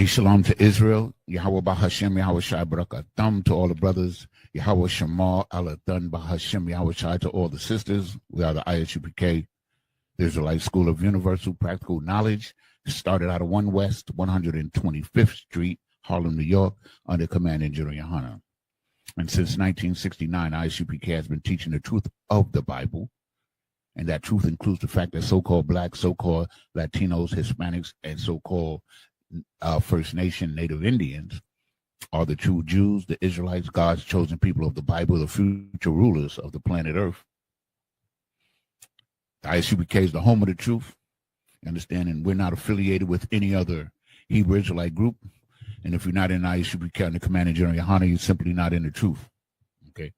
A shalom to Israel. Yahweh Bahashem, Yahweh Shai Barakatam to all the brothers. Yahweh Shema Alathan Bahashem, Yahweh Shai to all the sisters. We are the Isupk, the Israelite School of Universal Practical Knowledge. Started out of 1 West, 125th Street, Harlem, New York, under command in General Yohana. And since 1969, Isupk has been teaching the truth of the Bible. And that truth includes the fact that so-called blacks, so-called Latinos, Hispanics, and so-called First Nation Native Indians are the true Jews, the Israelites, God's chosen people of the Bible, the future rulers of the planet Earth. The Isupk is the home of the truth. Understanding we're not affiliated with any other Hebrew Israelite group. And if you're not in Isupk under command in General Yohana, you're simply not in the truth. Okay.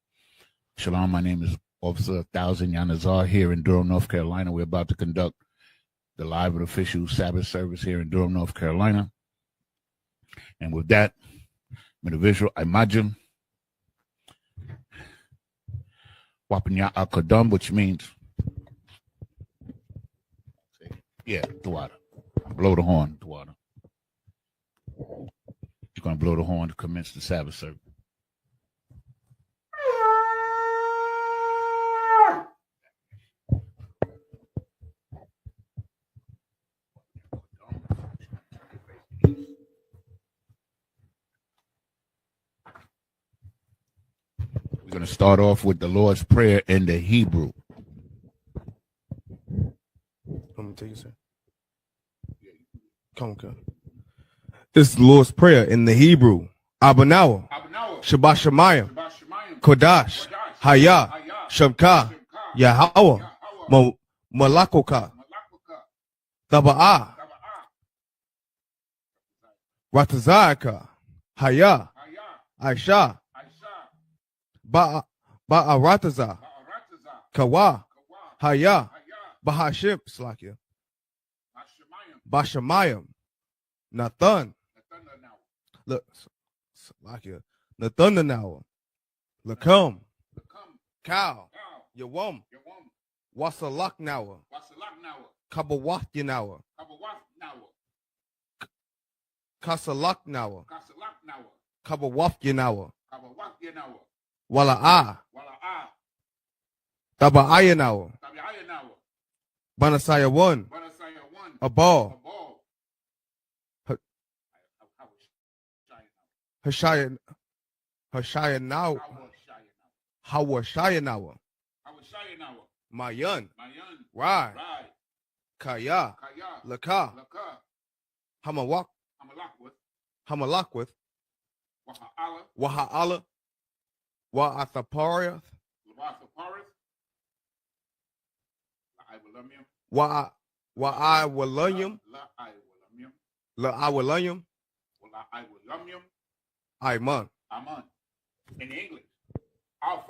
Shalom, my name is Officer 1000 Yanazar here in Durham, North Carolina. We're about to conduct the live and official Sabbath service here in Durham, North Carolina. And with that, with the visual, imagine Wapanya Akadam, which means, yeah, Tuwada. Blow the horn, Tuwada. You're going to blow the horn to commence the Sabbath service. We're going to start off with the Lord's Prayer in the Hebrew. Let me tell you, sir. Come on. This is the Lord's Prayer in the Hebrew. Abanawa, Shabbat Shemayim, Kodash, Haya, Shabka, Yahweh, Malakoka, Taba'a, Ratazaka, Haya, Aisha, Ba'arataza, Kawa, Haya, Bahashim, Slakia, Bashamayim, Nathan, look, Slakia, Nathanawa, Lakum, Cow, Yawam, Wasalaknawa, Kabawathinawa, Kasalaknawa, Kabawathinawa, Wala'a, Taba'ayanawa, Banasaya 1, Abal, Hashayanawa, Hawashayanawa, Mayan, Rai, Kaya, Laka, Hamalakwith, Waha'ala, Wa'athaparith, Wa'awalunyum, La'awalunyum, Aiman. In English, our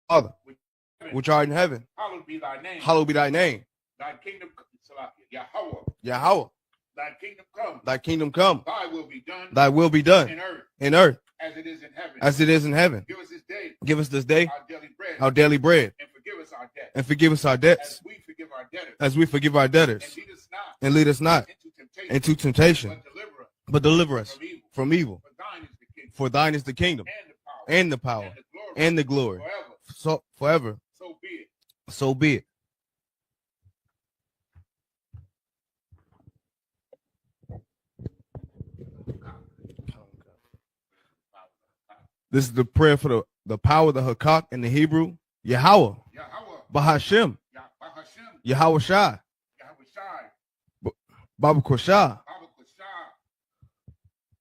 Father, which art in heaven, hallowed be thy name. Hallowed be thy name. Thy kingdom come, Yahweh. Yahweh. Thy kingdom come. Thy kingdom come. Thy will be done. Thy will be done In earth. as it is in heaven. As it is in heaven. Give us this day. Give us this day our daily bread. And forgive us our debts. And forgive us our debts. As we forgive our debtors. As we forgive our debtors. And lead us not into temptation. But deliver us from evil. For thine is the kingdom. And the power. And the glory. So forever. So be it. This is the prayer for the power of the Hakak in the Hebrew. Yahweh. Bahashem. Yahweh Shai. Baba Koshah.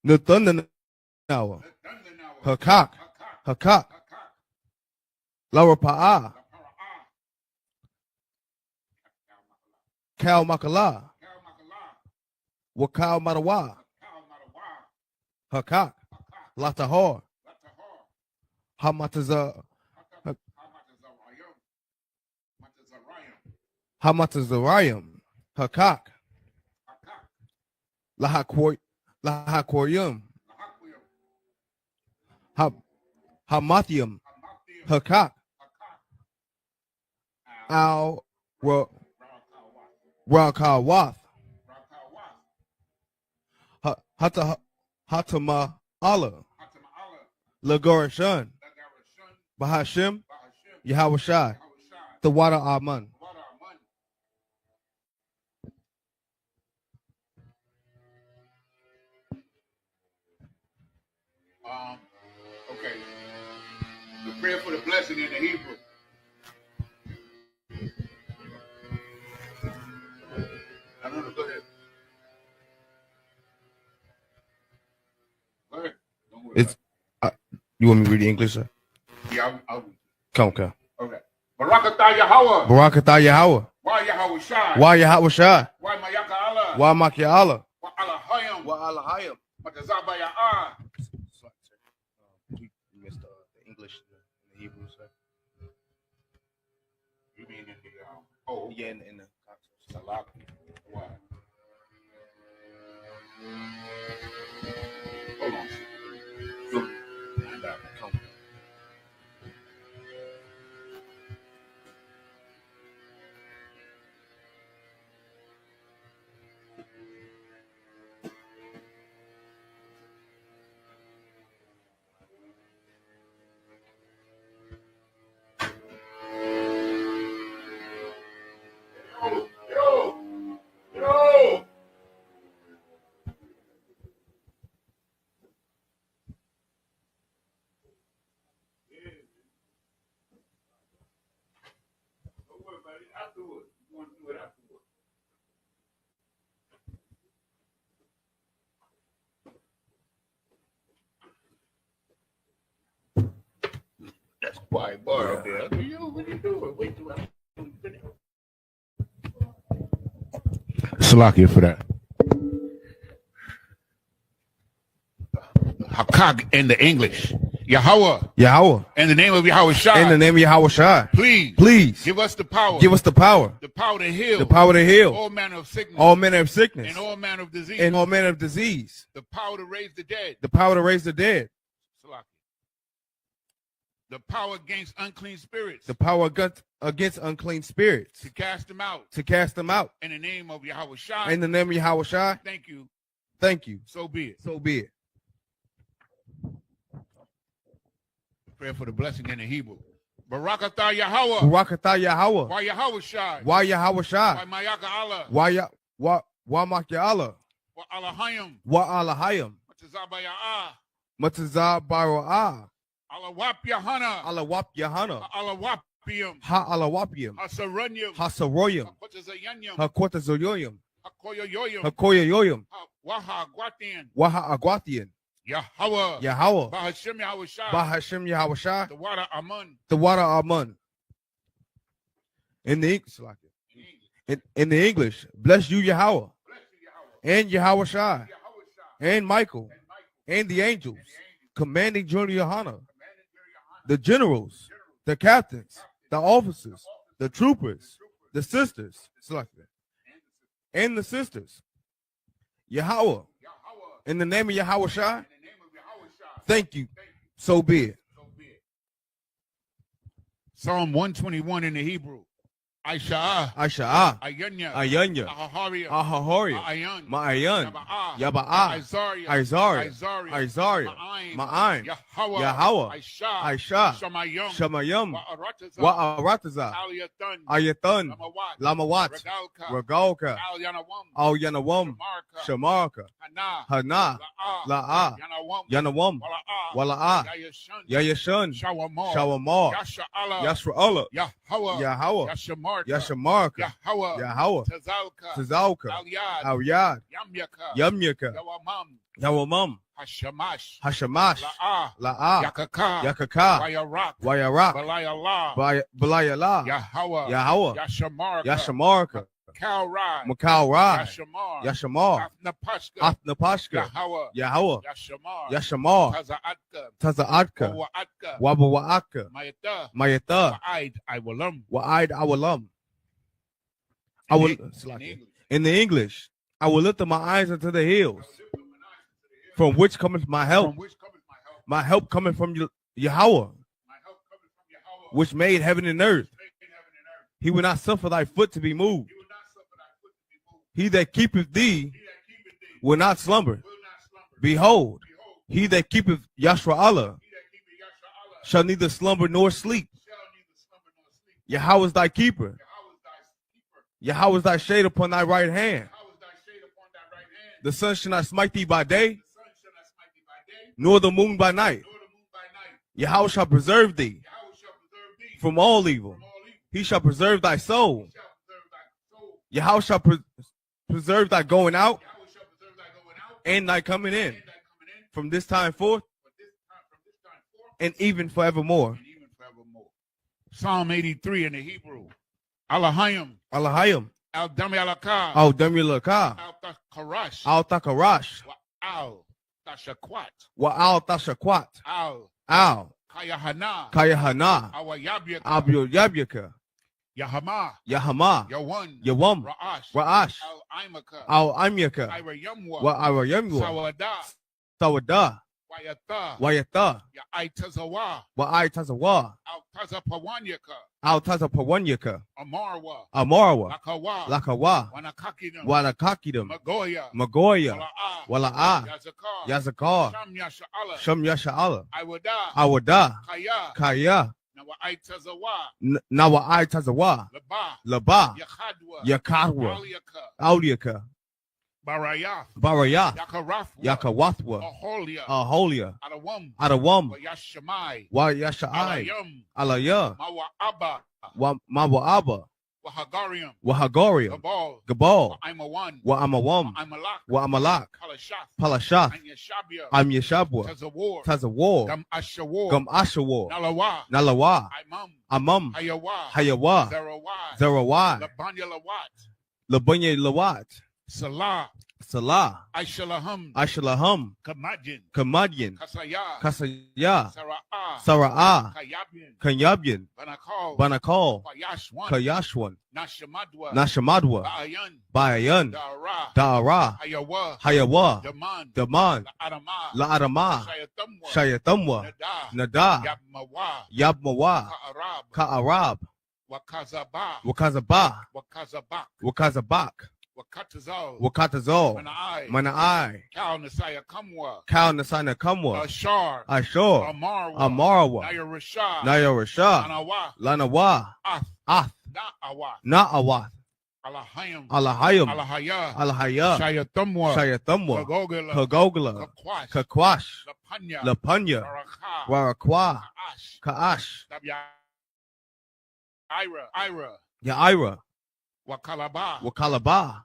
Nathanawa. Hakak. Laura Pa'ah. Kal Makala. Wakal Matawa. Hakak. Latahor. Hamatazarayim. Hakak. Lahakoryum. Hamathium. Hakak. Al Rakawath. Hatama Allah, Lagorashan, Bahashim, Yahawashai, the water Aman. Okay. The prayer for the blessing in the Hebrew. I don't know. Go ahead. Go ahead. Don't worry. It's you want me to read the English, sir? Yeah, I'll Come. Okay. Barakatah Yahweh. Barakatah Yahweh. Why Yahweh Shai? Why Yahweh Shai? Why Mayaka Allah? Why Maki Allah? Why Allahayim? Why Allahayim? Matazabaya Ah. We missed the English and the Hebrew, sir. You mean in the Yeah, in the Salaki. Why? Hold on. Come. Yo! Don't worry about it. Afterwards. You want to do it afterwards. That's quiet bar up there. What are you doing? Wait till I finish. Salakia for that. Hakak in the English. Yahweh. Yahweh. In the name of Yahweh Shai. In the name of Yahweh Shai. Please. Give us the power. Give us the power. The power to heal. The power to heal. All manner of sickness. All manner of sickness. And all manner of disease. And all manner of disease. The power to raise the dead. The power to raise the dead. Salakia. The power against unclean spirits. The power against unclean spirits. To cast them out. To cast them out. In the name of Yahweh Shai. In the name of Yahweh Shai. Thank you. Thank you. So be it. So be it. Prayer for the blessing in the Hebrew. Barakatah Yahweh. Barakatah Yahweh. Why Yahweh Shai? Why Yahweh Shai? Why Mayaka Allah? Why Maki Allah? Why Allahayim? Why Allahayim? Matazabaya Ah. Matazah Bara'ah. Alawap Yahana. Alawap Yahana. Alawapium. Ha Alawapium. Hasaranyum. Hasaroyum. Hakotazayanyum. Hakotazoyoyum. Hakoyoyoyum. Hakoyoyoyum. Waha Guatian. Waha Aguathian. Yahweh. Yahweh. Bahashim Yahweh Shai. Bahashim Yahweh Shai. The water Amun. The water Amun. In the English, bless you Yahweh. And Yahweh Shai. And Michael. And the angels. Commanding Journey Yohana. The generals. The captains. The officers. The troopers. The sisters. And the sisters. Yahweh. In the name of Yahweh Shai. Thank you. So be it. Psalm 121 in the Hebrew. Aisha. Ayanya. Ahahariya. Ma'ayan. Yaba'a. Isariya. Ma'aim. Yahweh. Aisha. Shamayam. Wa'arataza. Ayatan. Lamawat. Regalka. Al Yanawam. Shamarka. Hana. La'a. Yanawam. Wala'a. Yayashan. Shawamar. Yasra'ala. Yahweh. Yashamarka. Yahweh. Tazalka. Al-Yad. Yamyaka. Yawamam. Hashamash. La'a. Yakaka. Wayarak. Balayala. Yahweh. Yashamarka. Makal Yashamar. Athnapashka. Yahweh. Yashamar. Taza'adka. Wabawa'aka. Mayata. Wa'id Awalam. In the English, I will lift up my eyes unto the hills, from which cometh my help. My help cometh from Yahweh, which made heaven and earth. He will not suffer thy foot to be moved. He that keepeth thee will not slumber. Behold, he that keepeth Yashra Allah he that keepeth Yasha Allah shall neither slumber nor sleep. shall neither slumber nor sleep. Yahweh is thy keeper. Yahweh is thy keeper. Yahweh is thy shade upon thy right hand. Yahweh is thy shade upon thy right hand. The sun shall not smite thee by day, The sun shall not smite thee by day, nor the moon by night. nor the moon by night. Yahweh shall preserve thee Yahweh shall preserve thee from all evil. from all evil. He shall preserve thy soul. He shall preserve thy soul. Yahweh shall preserve thy going out Yahweh shall preserve thy going out and thy coming in and thy coming in from this time forth from this time forth and even forevermore. and even forevermore. Psalm 83 in the Hebrew. Alahayim, Alahayim, Al Dami Alaka, Al Demilaka, Al Takarash, Al Takarash, Wa Al Tashakwat, Wa Al Tashakwat, Al Al Kayahana, Kayahana, Awayabyaka, Abyo Yabyaka, Yahama, Yahama, Yawan, Yawam, Ra'ash, Ra'ash, Al Imaka, Al Amyaka, Ira Yamwa, Wa Arayamwa, Sawada, Tawada, Wayata, Wayata, Ya Aitazawa, Wa I Tazawa, Al Tazapawanyaka, Al Tazapawanyaka, Amarwa, Amarwa, Lakawa, Lakawa, Wanakakidam, Wanakakidam, Magoya, Magoya, Wala'a, Wala'a, Yazakar, Yazakar, Sham Yasha Allah, Sham Yasha Allah, Iwada, Awada, Kaya, Kaya, Nawa Aitazawa, Nawa I Tazawa, Laba, Laba, Yakhadwa, Yakadwa, Aliaka, Auliaka, Baraya, Baraya, Yakarafwa, Yakawathwa, Aholia, Aholia, Adawam, Adawam, Wayashamai, Wa Yasha'ai, Alayam, Alaya, Mawa Abba, Wa Mawa'aba, Wahagarium, Wahagorium, Gabal, Gabal, Imawan, Wa Amawam, Imalak, Wa Amalak, Palashath, Palashath, Anyashabia, Am Yeshabwa, Tazawar, Tazawar, Gam Ashawar, Gum Ashawar, Nalawa, Nalawa, Imam, Amam, Hayawa, Hayawa, Zerawai, Zerawai, Labanya Lawat, Labunye Lawat, Salah, Salah, Aishalaham, Ashalaham, Kamadjin, Kamadyan, Kasaya, Kasaya, Sara'ah, Sara'ah, Kayabin, Kanyabyan, Banakal, Banakal, Payashwan, Kayashwan, Nashamadwa, Nashamadwa, Ba'ayan, Bayan, Dara, Da'ara, Hayawa, Hayawa, Daman, Daman, Adama, La'adama, Shayatamwa, Shayatamwa, Nada, Nada, Yabmawa, Yabmawa, Ka'arab, Ka'arab, Wakazaba, Wakazaba, Wakazabak, Wakazabak, Wakatazal, Wakatazal, Manai, Mana'ai, Kal Nasaya Kamwa, Kal Nasana Kamwa, Ashar, Ashur, Amarwa, Amarwa, Naya Rashah, Naya Rasha, Anawa, Lanawa, Ath, Ath, Na'awa, Na'awath, Alahayam, Alahayam, Alahaya, Alahaya, Shayatamwa, Shayatamwa, Kagogala, Kagogla, Kakwash, Kakwash, Lapanya, Lapanya, Barakha, Warakwa, Ash, Kaash, Ira, Yaira, Wakalaba, Wakalaba,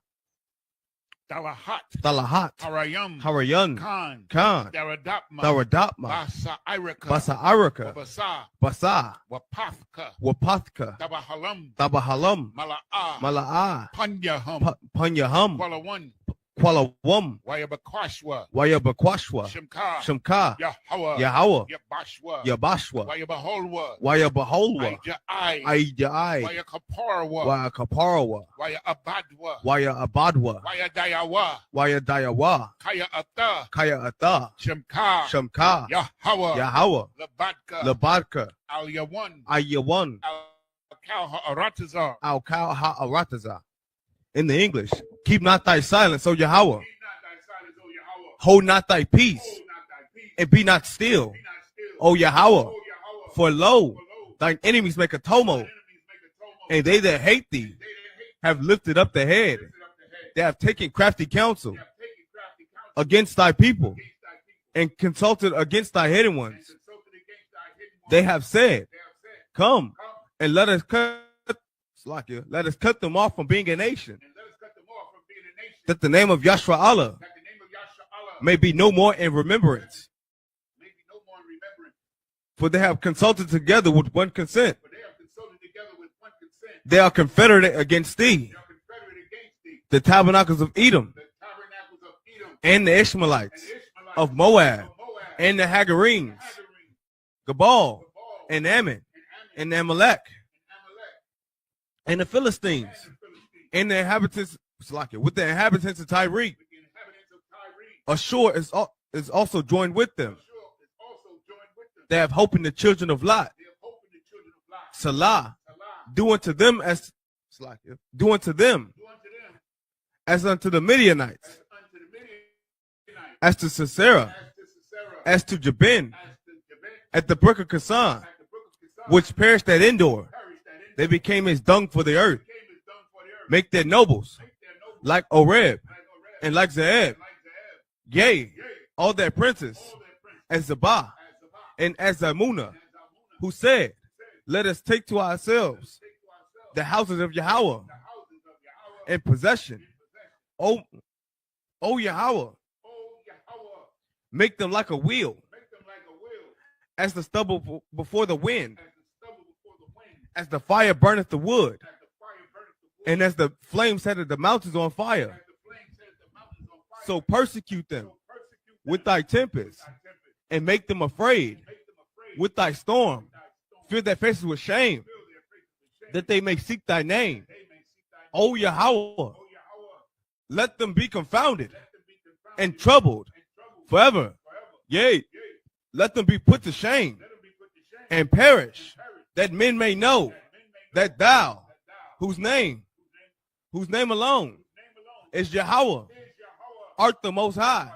Dalahat, Talahat, Harayam, Harayan, Khan, Khan, Daradapma, Tharadapma, Basa Iraka, Basa Araka, Wabasa, Basa, Wapafka, Wapathka, Dabahalam, Tabahalam, Mala'a, Mala'a, Panyaham, Panyaham, Kualawan, Kualawam, Wayabakwashwa, Wayabakwashwa, Shimka, Shamka, Yahawa, Yahawa, Yabashwa, Yabashwa, Wayabaholwa, Wayabaholwa, Aija'ai, Aijai, Wayakaparwa, Wakaparawa, Wayabadwa, Wayabadwa, Wayadayawa, Wayadayawa, Kaya Ata, Kaya Ata, Shimka, Shamka, Yahawa, Yahawa, Labadka, Labadka, Al Yawan, Ayawan, Al Kal Ha'aratazar, Al Kal Ha'arataza. In the English, keep not thy silence, O Yahweh. Hold not thy peace, and be not still, O Yahweh. For lo, thine enemies make a tumult, and they that hate thee have lifted up the head. They have taken crafty counsel against thy people, and consulted against thy hidden ones. They have said, come, and let us cut them off from being a nation, that the name of Yashra Allah may be no more in remembrance. For they have consulted together with one consent. They are confederate against thee, the tabernacles of Edom, and the Ishmaelites of Moab, and the Hagarenes, Gabal, and Ammon, and Amalek, and the Philistines, and the inhabitants, with the inhabitants of Tyre. Ashur is also joined with them. They have hope in the children of Lot. Salah, do unto them as unto the Midianites, as to Sisera, as to Jabin, at the brook of Kasan, which perished at Endor. They became as dung for the earth. Make their nobles like Oreb and like Zeeb. Yea, all their princes, as Zabah and as Zamunah, who said, let us take to ourselves the houses of Yahweh in possession. O Yahweh, make them like a wheel, as the stubble before the wind, as the fire burneth the wood, and as the flame setteth the mountains on fire. So persecute them with thy tempest, and make them afraid with thy storm. Fill their faces with shame, that they may seek thy name. O Yahweh, let them be confounded and troubled forever. Yea, let them be put to shame and perish, that men may know that thou, whose name alone is Yahweh, art the most high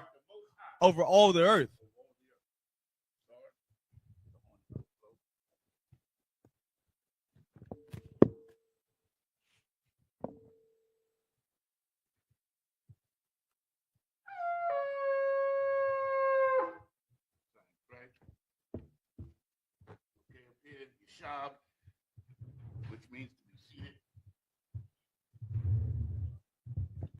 over all the earth. Which means to be seated.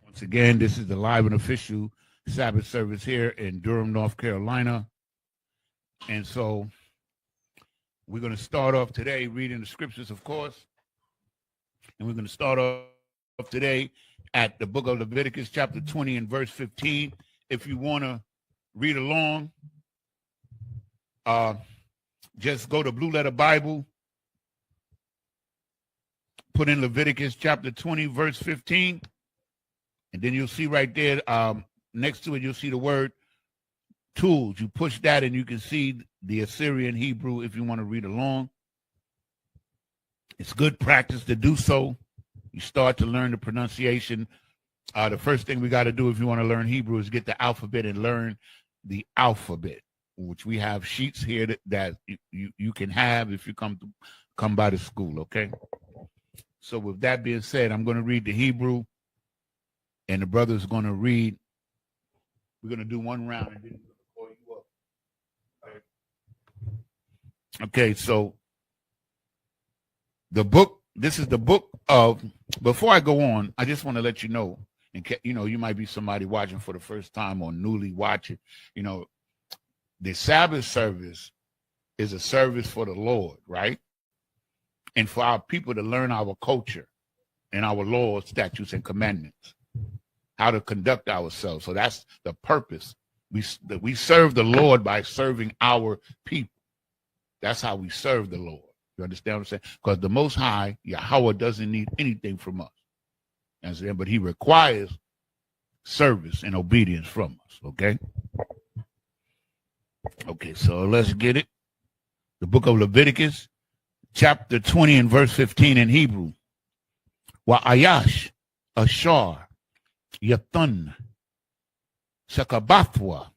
Once again, this is the live and official Sabbath service here in Durham, North Carolina. And so we're going to start off today reading the scriptures, of course. And we're going to start off today at the book of Leviticus, chapter 20 and verse 15. If you want to read along, just go to Blue Letter Bible, put in Leviticus chapter 20, verse 15, and then you'll see right there, next to it, you'll see the word tools. You push that and you can see the Assyrian Hebrew if you want to read along. It's good practice to do so. You start to learn the pronunciation. The first thing we got to do if you want to learn Hebrew is get the alphabet and learn the alphabet, which we have sheets here that you can have if you come by the school, okay? So with that being said, I'm going to read the Hebrew, and the brother's going to read. We're going to do one round, and then we're going to call you up. Okay, so the book, this is the book of, before I go on, I just want to let you know, and you might be somebody watching for the first time or newly watching, the Sabbath service is a service for the Lord, right? And for our people to learn our culture and our laws, statutes, and commandments, how to conduct ourselves. So that's the purpose. We serve the Lord by serving our people. That's how we serve the Lord. You understand what I'm saying? Because the Most High, Yahweh, doesn't need anything from us. But he requires service and obedience from us, okay? Okay, so let's get it. The book of Leviticus, chapter 20 and verse 15 in Hebrew. Wa'ayash, Ashar, Yathan, Shakabathwa,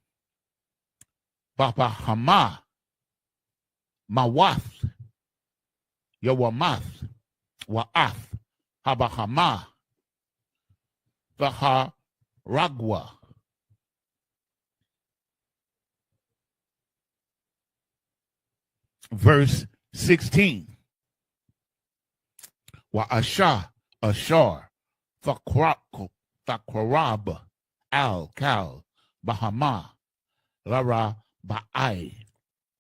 Bapahama, Mawath, Yawamath, Wa'ath, Habahama, Vaharagwa. Verse 16. Wa'asha, Ashar, Fakwarab, Al-Kal, Bahama, Lara, Ba'ai,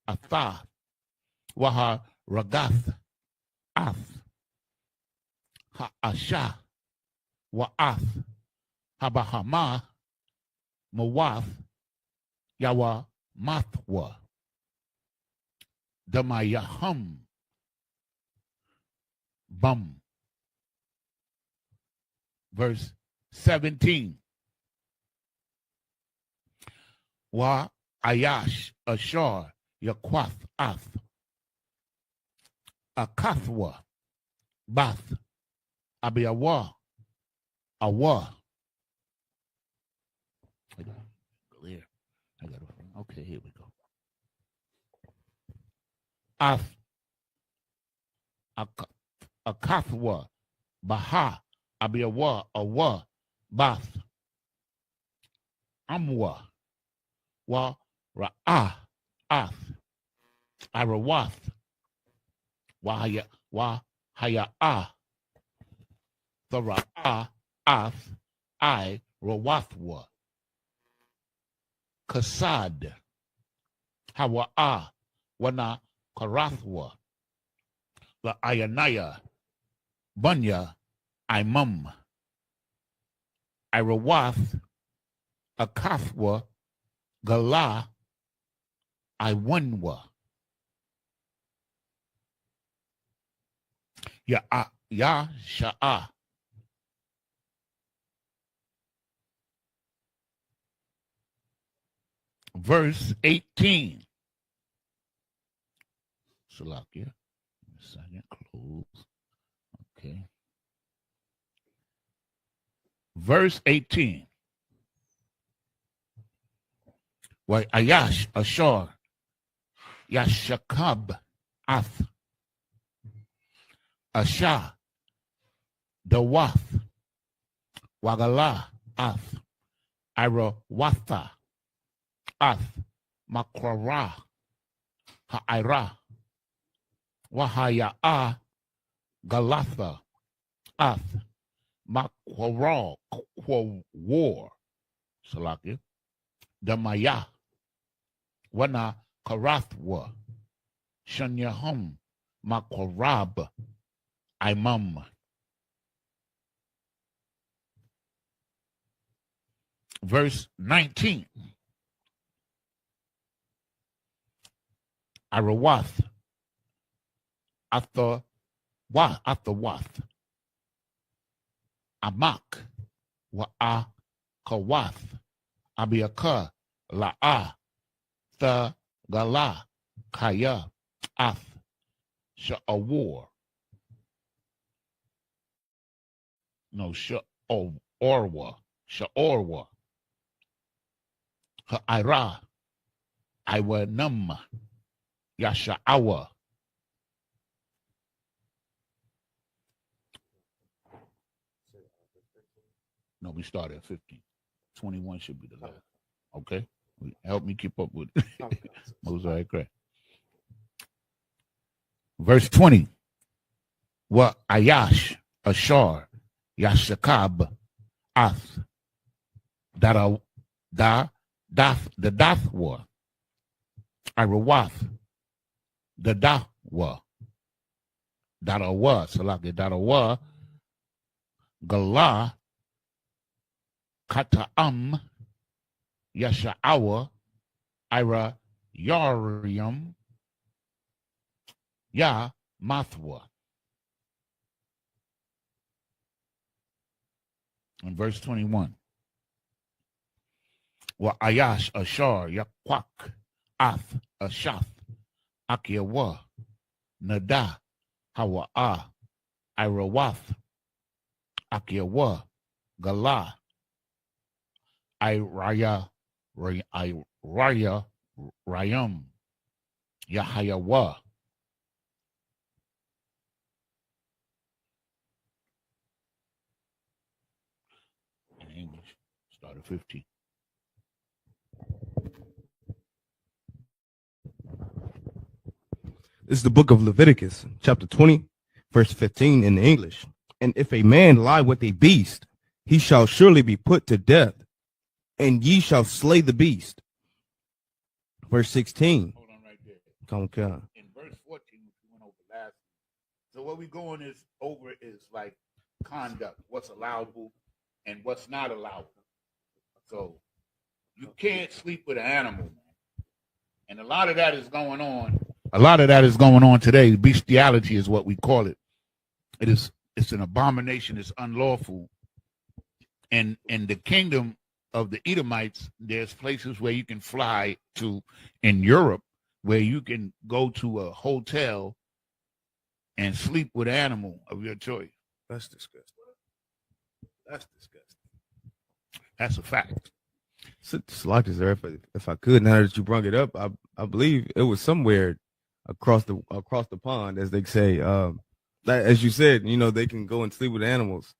Atha, Waha, Ragath, Ath, Ha'asha, Wa'ath, Habahama, Mawath, Yawa, Mathwa, Damayahum, Bum. Verse 17. Wa Ayash, Ashar, Yakwath, Ath, Akathwa, Bath, Abiyawa, Awa. Okay, here we go. Ath, Akathwa, Baha, Abiawa, Awa, Bath, Amwa, Wa, Ra'ah, Ath, Arawath, Wahaya, Wahaya, the Ra'ah, Ath, I, Rawathwa, Kasad, Hawa'a, Wana, Karathwa, La Ayanaya, Bunya, Imum, Irawath, Akathwa, Gala, Iwanwa, Ya Sha'a, verse 18. Salakia. Second, close. Okay. Verse 18. Wa Ayash Ashar Yashakab Ath Asha Dawath Wagala Ath Irawatha Ath Makrara Ha'ira Wahaya Galatha Ath Makwara War Salakia Damaya Wana Karathwa Shanyahum Makorab Imam. Verse 19. Arawath Athawath Amak Wa'akawath Abiaka La'ah the Gala Kaya Ath Sha'awar. No, Sha'orwa. Sha'orwa. Ha'ira. Iwanum. Yasha'awa. No, we started at 15. 21 should be the last. Okay? Help me keep up with it. Mosaic, correct. Verse 20. Wa Ayash, Ashar, Yashakab, Ath, the Dathwa, Irawath, the Dahwa, Darawa, Salaki, Darawa, Gala, Kata'am, Yasha'awa, Ira Yarium, Ya Mathwa. In verse 21. Wa Ayash Ashar Yakwak Ath Ashath Akiawa Nada Hawa'a Irawath Akiawa Gala Iraya Rayam Yahayawa. In English, start at 15. This is the book of Leviticus, chapter 20, verse 15 in English. And if a man lie with a beast, he shall surely be put to death, and ye shall slay the beast. Verse 16. Hold on right there. Okay. In verse 14, which we went over last. So what we're going over is like conduct, what's allowable and what's not allowable. So you can't sleep with an animal, man. And a lot of that is going on. A lot of that is going on today. Bestiality is what we call it. It's an abomination. It's unlawful. And in the kingdom of the Edomites, there's places where you can fly to in Europe where you can go to a hotel and sleep with an animal of your choice. That's disgusting. That's disgusting. That's a fact. Like this, sir, if I could, now that you brought it up, I believe it was somewhere across the pond, as they say. Like, as you said, they can go and sleep with animals.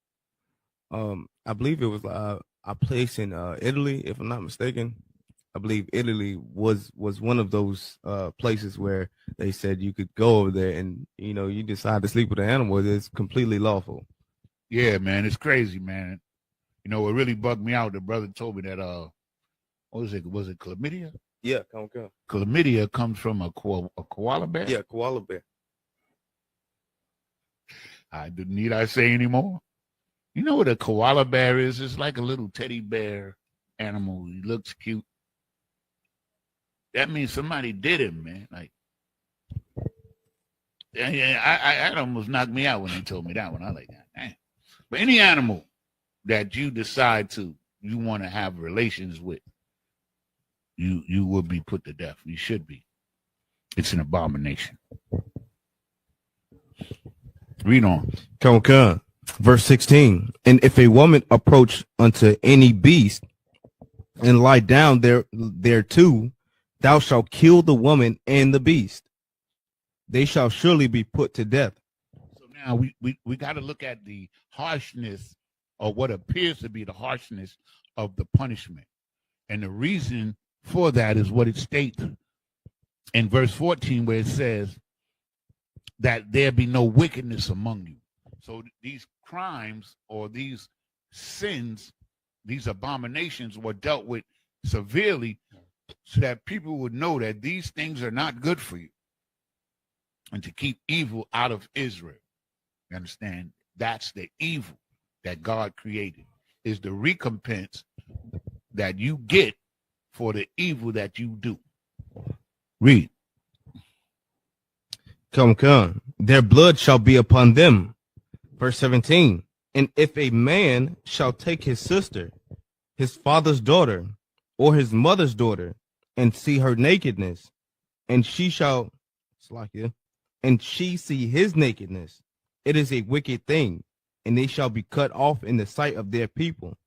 I believe it was a place in Italy, if I'm not mistaken. I believe Italy was one of those places where they said you could go over there and you decide to sleep with an animal. It's completely lawful. Yeah, man, it's crazy, man. What really bugged me out, the brother told me that what was it? Was it chlamydia? Yeah, come on. Chlamydia comes from a koala bear? Yeah, koala bear. Need I say anymore? You know what a koala bear is? It's like a little teddy bear animal. He looks cute. That means somebody did him, man. Like, yeah, that almost knocked me out when they told me that one. I like that. Damn. But any animal that you decide you want to have relations with, you will be put to death. You should be. It's an abomination. Read on. Come. Verse 16. And if a woman approach unto any beast and lie down thereto, thou shalt kill the woman and the beast. They shall surely be put to death. So now we got to look at the harshness, or what appears to be the harshness of the punishment. And the reason for that is what it states in verse 14, where it says that there be no wickedness among you. So these crimes or these sins, these abominations were dealt with severely so that people would know that these things are not good for you and to keep evil out of Israel. You understand? That's the evil that God created, is the recompense that you get for the evil that you do. Read. Come. Their blood shall be upon them. Verse 17. And if a man shall take his sister, his father's daughter, or his mother's daughter, and see her nakedness, and she see his nakedness, it is a wicked thing, and they shall be cut off in the sight of their people.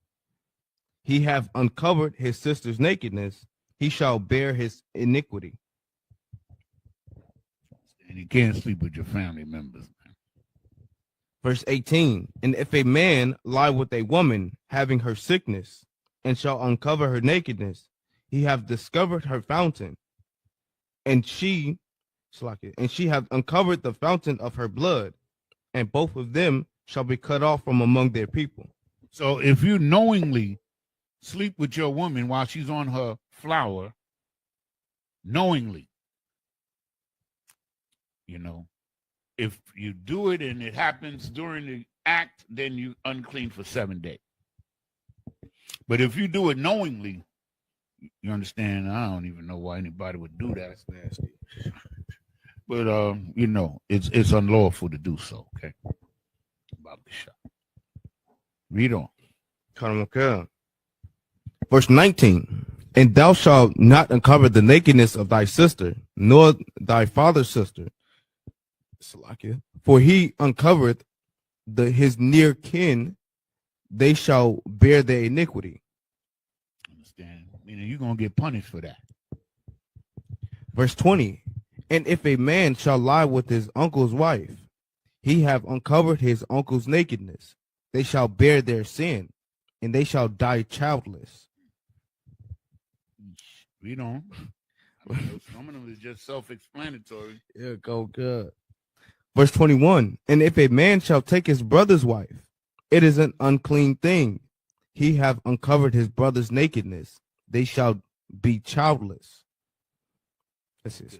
He hath uncovered his sister's nakedness, he shall bear his iniquity. And you can't sleep with your family members. Verse 18. And if a man lie with a woman having her sickness, and shall uncover her nakedness, he hath discovered her fountain, and she hath uncovered the fountain of her blood, and both of them shall be cut off from among their people. So if you knowingly sleep with your woman while she's on her flower, knowingly, if you do it and it happens during the act, then you unclean for 7 days. But if you do it knowingly, you understand, I don't even know why anybody would do that. That's nasty. But it's unlawful to do so. Okay. About the shot. Read on. Verse 19. And thou shalt not uncover the nakedness of thy sister, nor thy father's sister, for he uncovereth his near kin, they shall bear their iniquity. Understand? You're going to get punished for that. Verse 20. And if a man shall lie with his uncle's wife, he have uncovered his uncle's nakedness. They shall bear their sin, and they shall die childless. Read on. Some of them is just self-explanatory. Yeah, go good. Verse 21. And if a man shall take his brother's wife, it is an unclean thing. He have uncovered his brother's nakedness. They shall be childless. That's it, sir.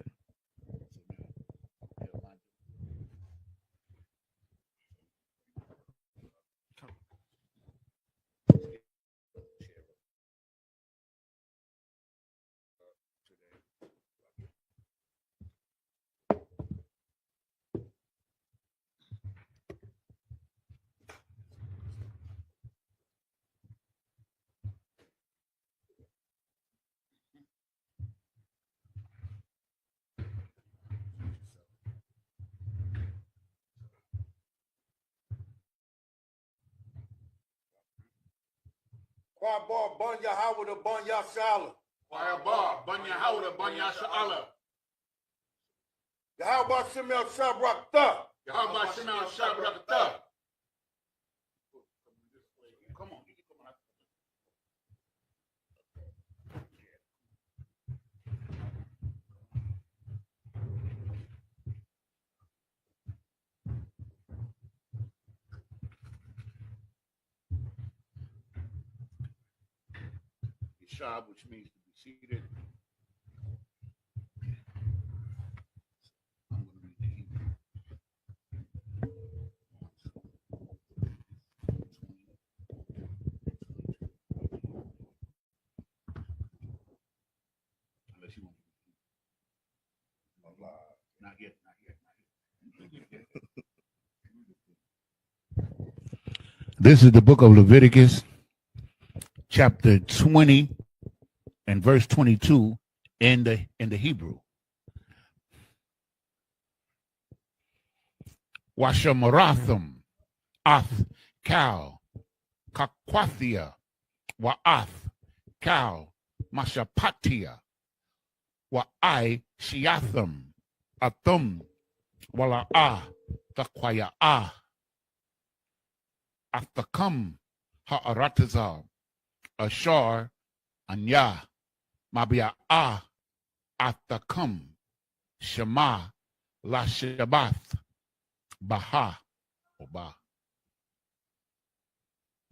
Fireball, Bunya Howard, Bunya Shala. Fireball, Bunya Howard, Bunya Sha'ala. Yahweh Shemel Shabrakta. Yahweh Shemel Shabrakta. Come on. Yeshab, which means to be seated. I'm going to read the Hebrew. Unless you want to. Not yet. This is the book of Leviticus, chapter 20 and verse 22 in the Hebrew. Washamaratham, Ath, Kal, Kakwathia, Wa'ath, Kal, Mashapatia, Wa'ai, Shiatham, Athum, Wala'ah, Takwaya'ah, Athakam, Ha'aratazal, Ashar, Anya, Mabia'ah, Athakam, Shema, La Shabbath, Baha, Oba.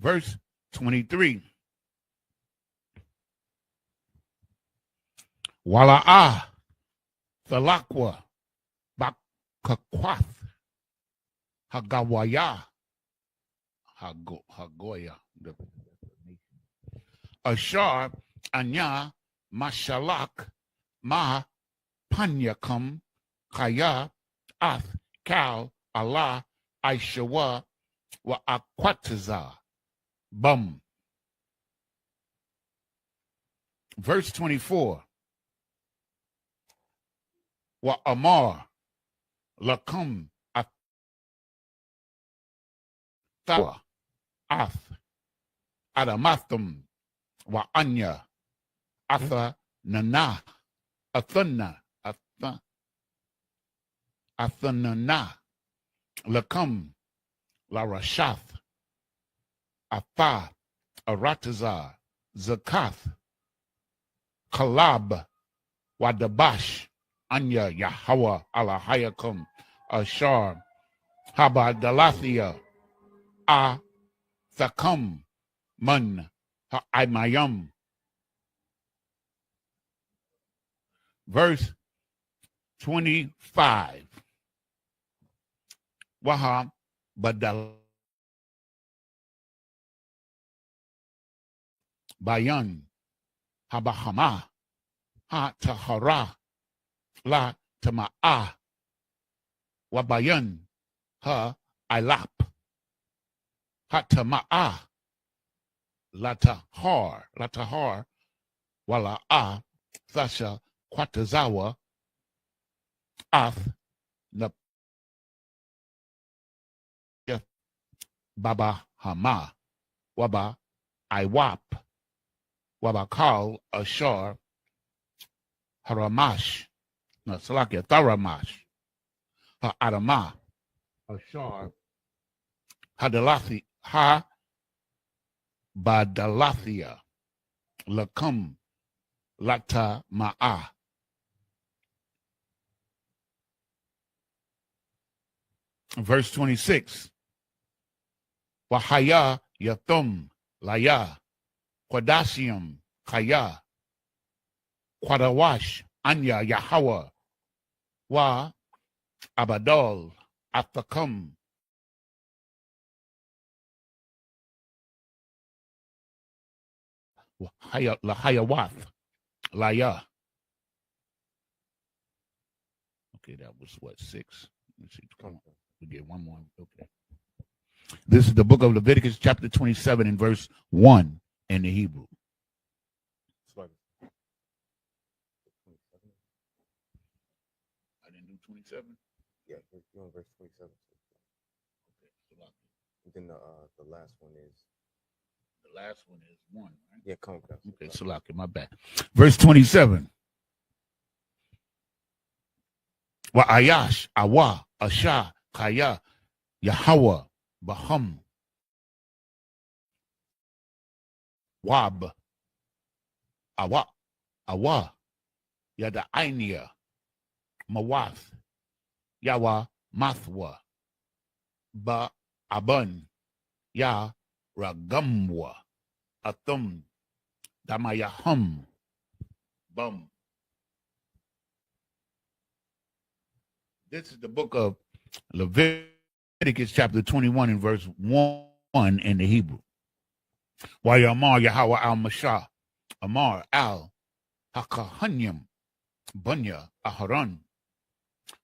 Verse 23. Wala'ah, Thalakwa, Bakakwath, Hagawaya, Hagoya, Ashar, Anya, Mashalak, Ma, Panyakam, Kaya, Ath, Kal, Allah, Aishawa, Wa Akwataza, Bum. Verse 24. Wa Amar, Lakum, Athawa, Ath, Adamathum, Wa Anya, Atha, Nana, Athana, Athanana, Lakum, La Rashath, Atha, Aratazar, Zakath, Kalab, Wadabash, Anya, Yahweh, Alahayakum, Ashar, Haba Dalathia, A, Thakam, Mun, Ha'aymayam. Verse 25. Waha Badal Bayan Habahama Ha Tahara La Tama'a Wabayan Ha Ilap Ha Tama'a Latahar Wala A Thasha Kwatazawa Ath Na Baba Hama Waba Iwap Wabakal Ashar Haramash no Salakia Tharamash Adama Ashar Hadalathi Ha Badalathia Lakum Lata Ma'a. Verse 26. Wahaya Yathum Laya Quadasium Kaya Quadawash Anya Yahweh Wa Abadol Athakam Lahayawath Laya. Okay, that was what, 6? Let's see. Come on. We get one more. Okay. This is the book of Leviticus, chapter 27, and verse 1 in the Hebrew. I didn't do 27? Yeah, you're on verse 27. Okay. And then the last one is The last one is 1, right? Yeah, conquest. Okay, Salaki, my bad. Verse 27. Wa Ayash, Awa, Asha, Kaya, Yahweh, Baham, Wab, Awa, Awa, Yada Ainia, Mawath, Yawa, Mathwa, Ba Abun, Ya Ragamwa, Athum, Damayahum, Bum. This is the book of Leviticus chapter 21 and verse 1 in the Hebrew. Amar Yahweh al-Mashah, Amar al-Hakahanyam, Bunya Aharon,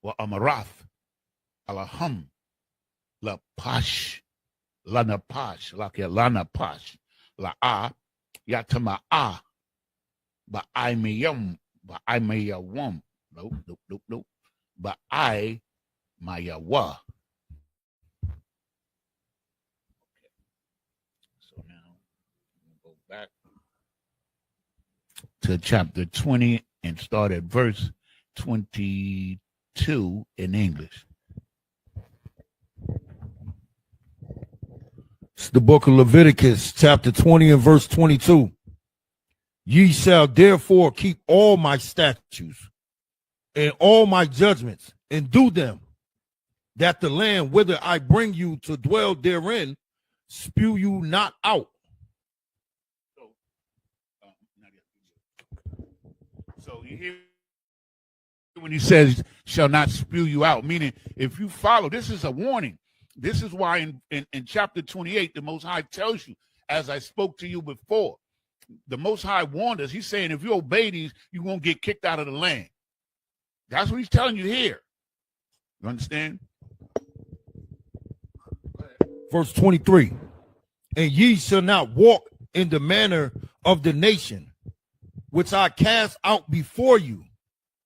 wa Amarath, Alaham, La Pash, Lana Pash, Lana Pash, La A, Yatama A, Ba'aimiyam, Ba'aimiyawam, nope. Ba'ai Mayawa. So now we'll go back to chapter 20 and start at verse 22 in English. It's the book of Leviticus, chapter 20 and verse 22. Ye shall therefore keep all my statutes and all my judgments and do them, that the land whither I bring you to dwell therein spew you not out. So you hear when he says shall not spew you out, meaning if you follow, this is a warning. This is why in chapter 28, the Most High tells you, as I spoke to you before, the Most High warned us. He's saying if you obey these, you won't get kicked out of the land. That's what he's telling you here. You understand? Verse 23. And ye shall not walk in the manner of the nation, which I cast out before you,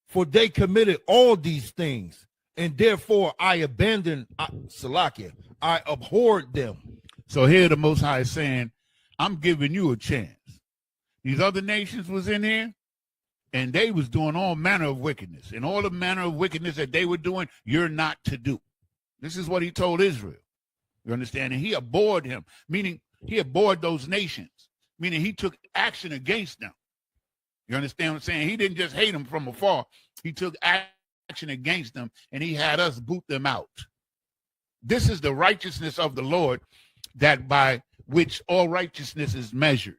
for they committed all these things, and therefore I abandoned Salakia. I abhorred them. So here the Most High is saying, I'm giving you a chance. These other nations was in here, and they was doing all manner of wickedness. And all the manner of wickedness that they were doing, you're not to do. This is what he told Israel. You understand? And he abhorred him, meaning he abhorred those nations, meaning he took action against them. You understand what I'm saying? He didn't just hate them from afar. He took action against them, and he had us boot them out. This is the righteousness of the Lord, that by which all righteousness is measured.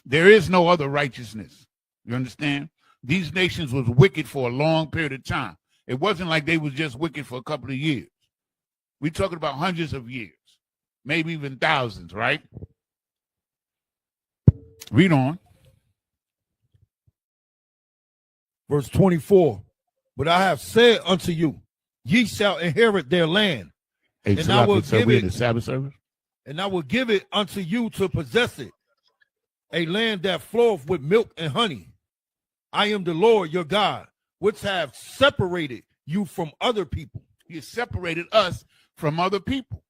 There is no other righteousness. You understand? These nations was wicked for a long period of time. It wasn't like they was just wicked for a couple of years. We're talking about hundreds of years, maybe even thousands, right? Read on. Verse 24. But I have said unto you, ye shall inherit their land, Hey, and I will give it the Sabbath service. And I will give it unto you to possess it, a land that floweth with milk and honey. I am the Lord your God, which have separated you from other people. He has separated us from other people.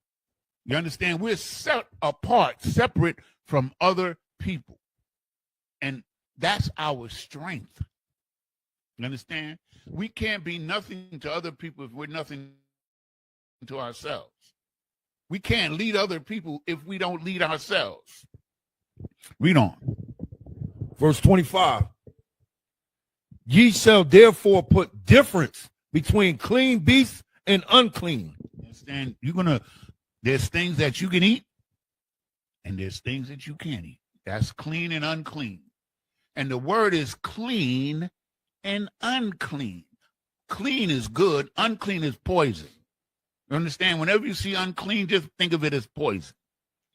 You understand? We're set apart, separate from other people. And that's our strength. You understand? We can't be nothing to other people if we're nothing to ourselves. We can't lead other people if we don't lead ourselves. Read on. Verse 25. Ye shall therefore put difference between clean beasts and unclean. Understand? There's things that you can eat, and there's things that you can't eat. That's clean and unclean. And the word is clean and unclean. Clean is good, unclean is poison. You understand? Whenever you see unclean, just think of it as poison.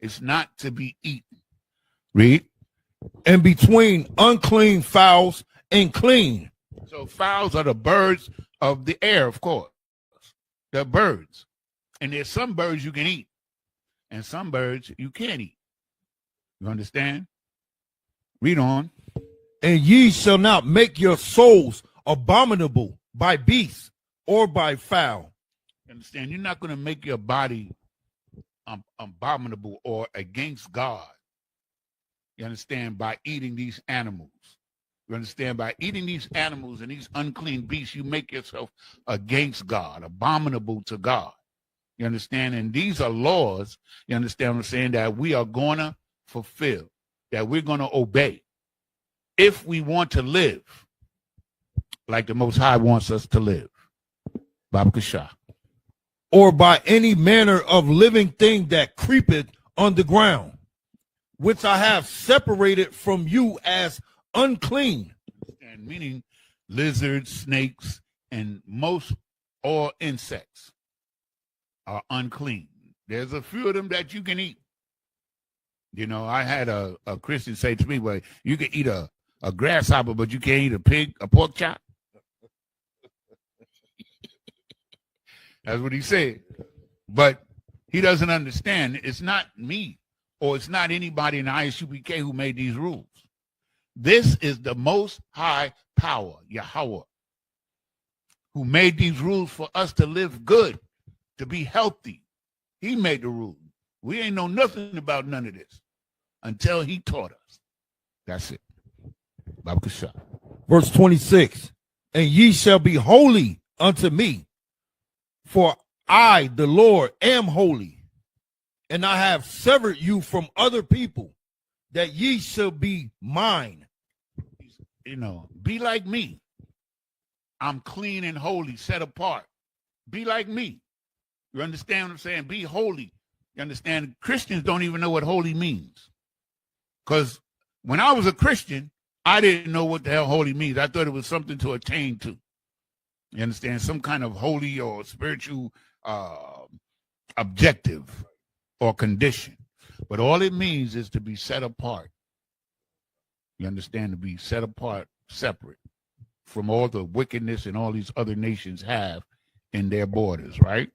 It's not to be eaten. Read. And between unclean fowls and clean. So fowls are the birds of the air, of course. They're birds. And there's some birds you can eat, and some birds you can't eat. You understand? Read on. And ye shall not make your souls abominable by beasts or by fowl. Understand? You're not going to make your body abominable or against God You understand? By eating these animals. You understand? By eating these animals and these unclean beasts, you make yourself against God, abominable to God. You understand? And these are laws, you understand what I'm saying, that we are going to fulfill, that we're going to obey if we want to live like the Most High wants us to live. Baba Kasha. Or by any manner of living thing that creepeth on the ground, which I have separated from you as unclean. And meaning lizards, snakes, and most all insects are unclean. There's a few of them that you can eat. You know, I had a Christian say to me, well, you can eat a grasshopper, but you can't eat a pig, a pork chop. That's what he said. But he doesn't understand. It's not me or it's not anybody in the Isupk who made these rules. This is the Most High Power, Yahweh, who made these rules for us to live good, to be healthy. He made the rules. We ain't know nothing about none of this until he taught us. That's it. Baba Kasha. Verse 26, and ye shall be holy unto me, for I, the Lord, am holy, and I have severed you from other people, that ye shall be mine. You know, be like me. I'm clean and holy, set apart. Be like me. You understand what I'm saying? Be holy. You understand? Christians don't even know what holy means. Because when I was a Christian, I didn't know what the hell holy means. I thought it was something to attain to. You understand? Some kind of holy or spiritual objective or condition. But all it means is to be set apart. You understand? To be set apart, separate from all the wickedness and all these other nations have in their borders, right?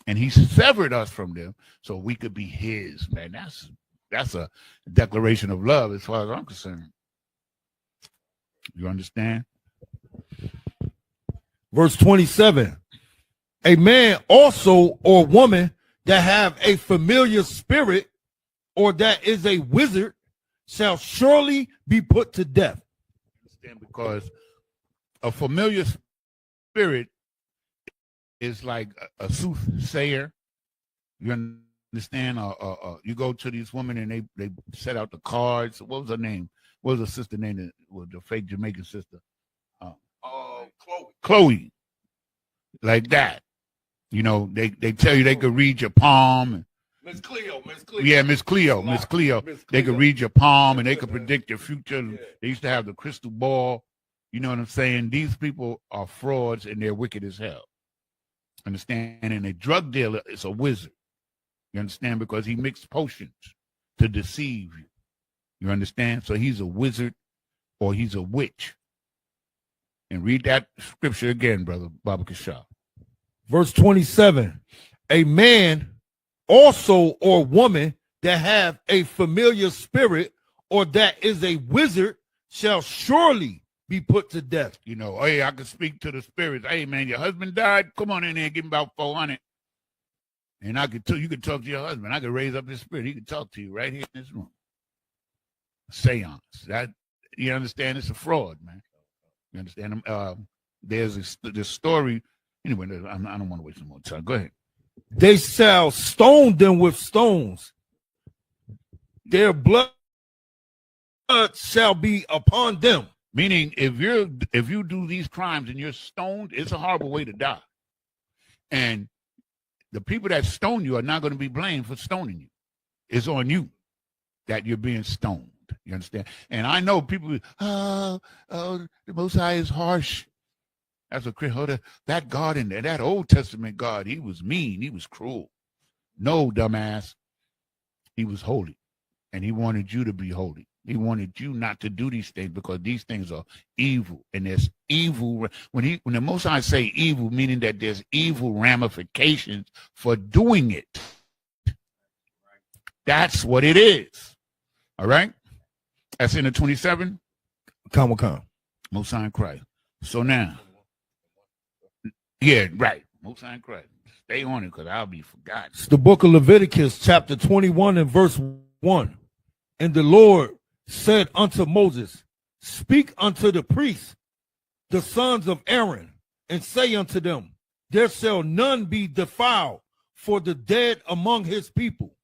And he severed us from them so we could be his, man. That's a declaration of love as far as I'm concerned. You understand? Verse 27, a man also or woman that have a familiar spirit or that is a wizard shall surely be put to death. Because a familiar spirit is like a soothsayer. You understand? You go to these women and they set out the cards. What was her name? What was her sister name? The fake Jamaican sister? Chloe. Like that. You know, they tell you they could read your palm. Miss Cleo. Yeah, Miss Cleo. They could read your palm and they could predict your future. Yeah. They used to have the crystal ball. You know what I'm saying? These people are frauds and they're wicked as hell. Understand? And a drug dealer is a wizard. You understand? Because he mixed potions to deceive you. You understand? So he's a wizard or he's a witch. And read that scripture again, brother Baba Kasha. Verse 27, a man also or woman that have a familiar spirit or that is a wizard shall surely be put to death. You know, hey, I can speak to the spirits. Hey, man, your husband died. Come on in there and give him about 400. And you could talk to your husband. I could raise up his spirit. He could talk to you right here in this room. Seance. That, you understand? It's a fraud, man. You understand? There's this story. Anyway, I don't want to waste some more time. Go ahead. They shall stone them with stones. Their blood shall be upon them. Meaning, if you do these crimes and you're stoned, it's a horrible way to die. And the people that stone you are not going to be blamed for stoning you. It's on you that you're being stoned. You understand? And I know people, the Most High is harsh. That's a that God in there, that Old Testament God, he was mean, he was cruel. No, dumbass. He was holy. And he wanted you to be holy. He wanted you not to do these things because these things are evil. And there's evil. When the Most High say evil, meaning that there's evil ramifications for doing it. That's what it is. All right? That's in the 27. Come. Most High in Christ. So now, yeah, right. Most High in Christ. Stay on it because I'll be forgotten. It's the book of Leviticus, chapter 21 and verse 1. And the Lord said unto Moses, speak unto the priests, the sons of Aaron, and say unto them, there shall none be defiled for the dead among his people.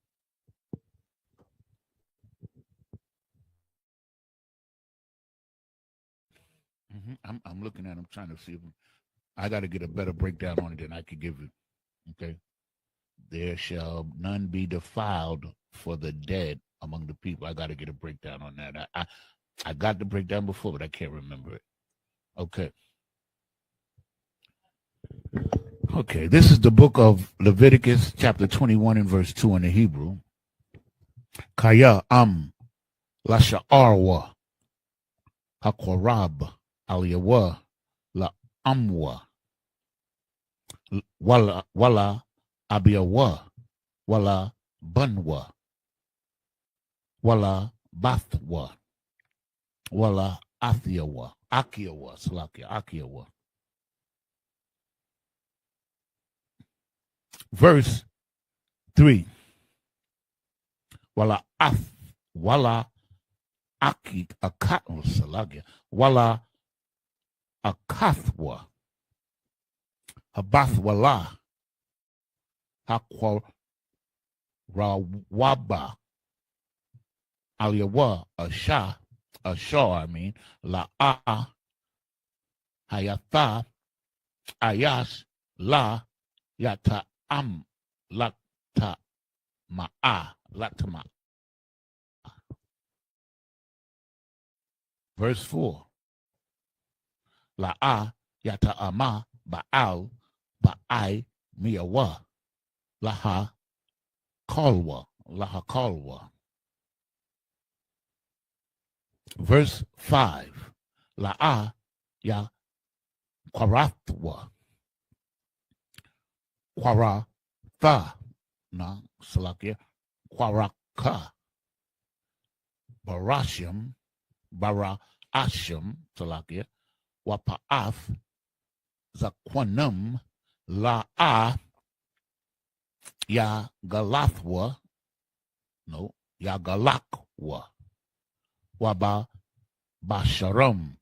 I'm looking at them, trying to see if I got to get a better breakdown on it than I could give you. Okay. There shall none be defiled for the dead among the people. I got to get a breakdown on that. I got the breakdown before, but I can't remember it. Okay. Okay, this is the book of Leviticus, chapter 21 and verse 2 in the Hebrew. Kaya lasha'arwa hakorab aliyawa la amwa wala abiyawa wala banwa wala bathwa wala akiyawa akiyawa. Verse 3. Wala akit akatwa salagia wala akathwa habathwala hakwa rawaba aliyawa ashar la hayatha ayash la yata lakta ma'a. Verse 4. La'a yata ama ba'al ba'ai miyawa laha kalwa. Verse 5. La'a ya kwarathwa kwaratha na salakia kwaraka barashim salakia wapa'af zakwanam la'a ya galathwa ya galakwa waba basharam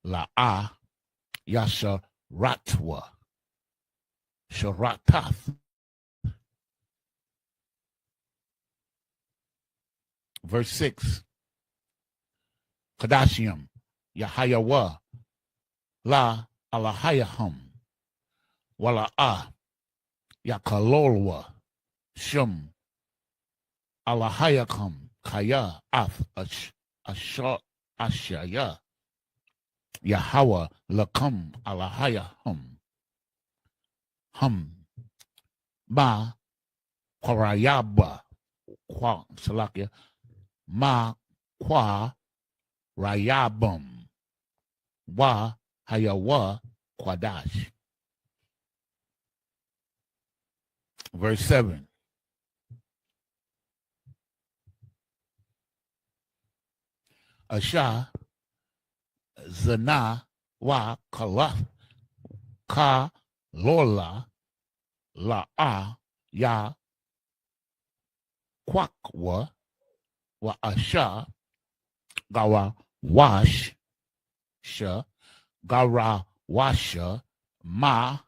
la'a yasharatwa sharatath. Verse 6. Kadashiam Yahayawa La Alahayaham Wala'a Yakalolwa Shum Alahayakam Kaya Af Ashaya Yahawa Lakam Alahayaham Ma Kwarayaba Kwa Salakia Ma Kwa Rayabum Wa Hayawa Kwadash. Verse 7. Asha Zana Wa Kala Ka Lola La'a Ya Kwakwa Wa Asha Gawa Wash Sha Gara Washa Ma'a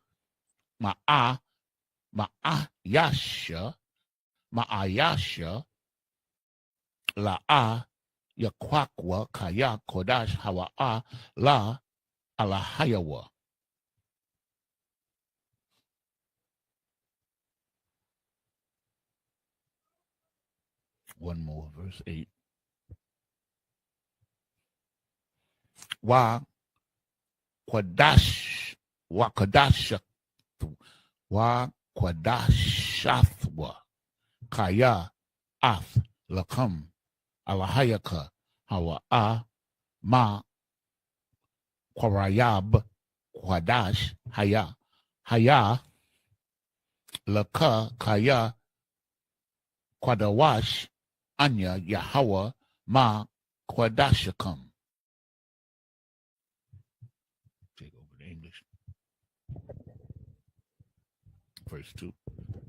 Yasha Ma'ayasha La'a Yakwakwa Kaya Kodash Hawa'a La Alahayawa. One more, verse 8. Wa Kadashathwa Kaya Ath Lakam Alahayaka Hawa'a Ma Kwarayab Kwadash Haya Laka Kaya Kwadawash Anya Yahawa Ma Kwadashakam. Take over the English. Verse 2.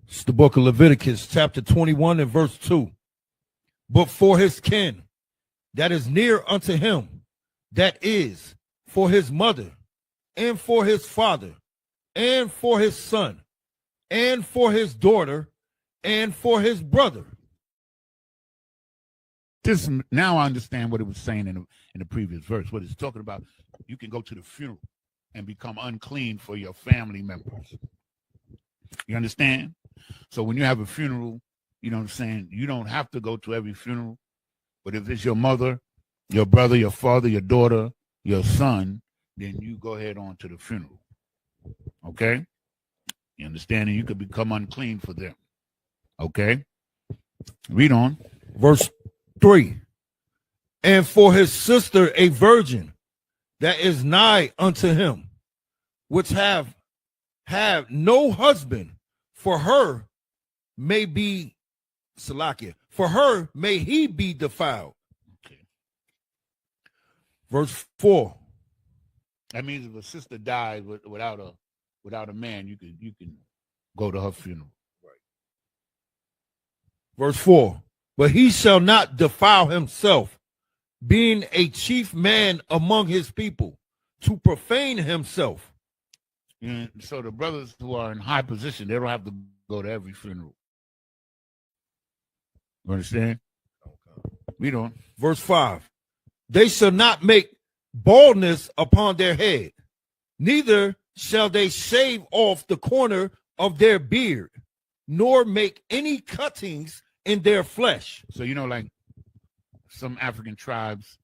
It's the book of Leviticus, chapter 21 and verse 2. but for his kin that is near unto him, that is, for his mother, and for his father, and for his son, and for his daughter, and for his brother. This now I understand what it was saying in the previous verse. What it's talking about, you can go to the funeral and become unclean for your family members. You understand? So when you have a funeral, you know what I'm saying, you don't have to go to every funeral. But if it's your mother, your brother, your father, your daughter, your son, then you go ahead on to the funeral. Okay? You understand? And you could become unclean for them. Okay? Read on. Verse 3. And for his sister a virgin that is nigh unto him, which have no husband, for her may be Salakia, for her may he be defiled. Okay. Verse 4. That means if a sister dies without a man, you can go to her funeral. Right. Verse 4. But he shall not defile himself, being a chief man among his people, to profane himself. So the brothers who are in high position, they don't have to go to every funeral. You understand? Okay. Read on. Verse 5. They shall not make baldness upon their head, neither shall they shave off the corner of their beard, nor make any cuttings in their flesh. So, like some African tribes,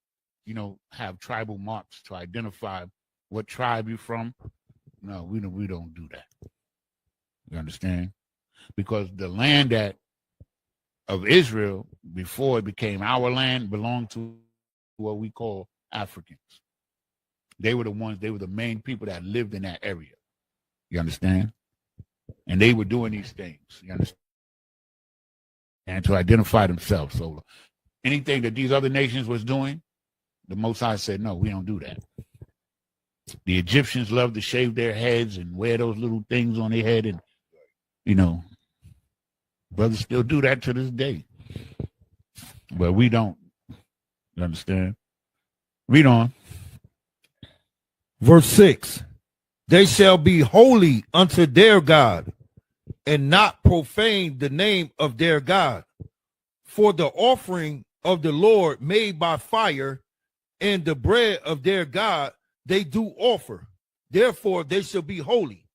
have tribal marks to identify what tribe you're from. No, we don't do that. You understand? Because the land of Israel, before it became our land, belonged to what we call Africans. They were the main people that lived in that area. You understand? And they were doing these things. You understand? And to identify themselves. So anything that these other nations was doing, the Most High said, no, we don't do that. The Egyptians loved to shave their heads and wear those little things on their head. And, brothers still do that to this day. But we don't. You understand? Read on. Verse 6. They shall be holy unto their God, and not profane the name of their God. For the offering of the Lord made by fire, and the bread of their God they do offer. Therefore they shall be holy.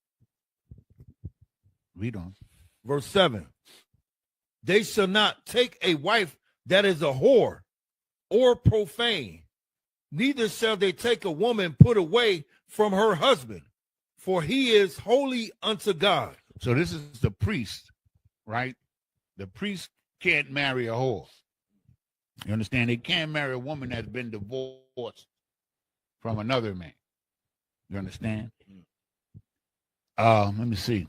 Read on. Verse 7. They shall not take a wife that is a whore or profane, neither shall they take a woman put away from her husband, for he is holy unto God. So this is the priest, right? The priest can't marry a whore. You understand? They can't marry a woman that's been divorced from another man. You understand? Let me see.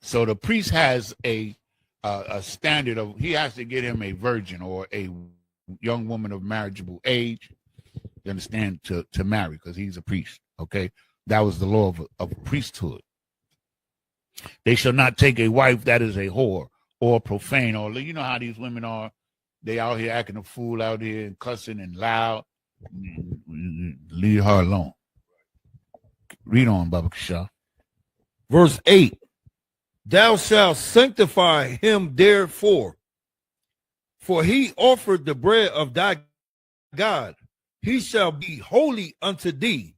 So the priest has a standard of, he has to get him a virgin or a young woman of marriageable age, you understand, to marry, because he's a priest. Okay, that was the law of priesthood. They shall not take a wife that is a whore or profane, or you know how these women are. They out here acting a fool out here and cussing and loud. Leave her alone. Read on, Baba Kishah. Verse 8. Thou shalt sanctify him therefore, for he offered the bread of thy God. He shall be holy unto thee,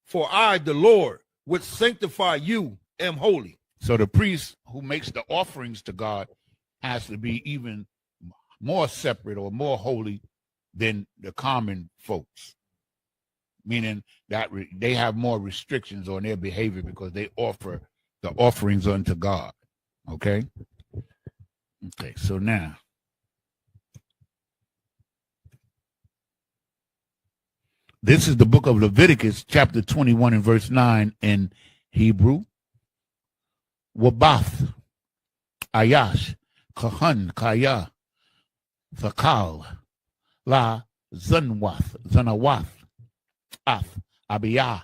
for I, the Lord, which sanctify you, am holy. So the priest who makes the offerings to God has to be even more separate or more holy than the common folks, meaning that they have more restrictions on their behavior because they offer the offerings unto God. Okay? Okay, so now, this is the book of Leviticus, chapter 21 and verse 9 in Hebrew. Wabath, Ayash, Kahan, Kaya, Thakal, La, Zanawath, Ath, Abiyah,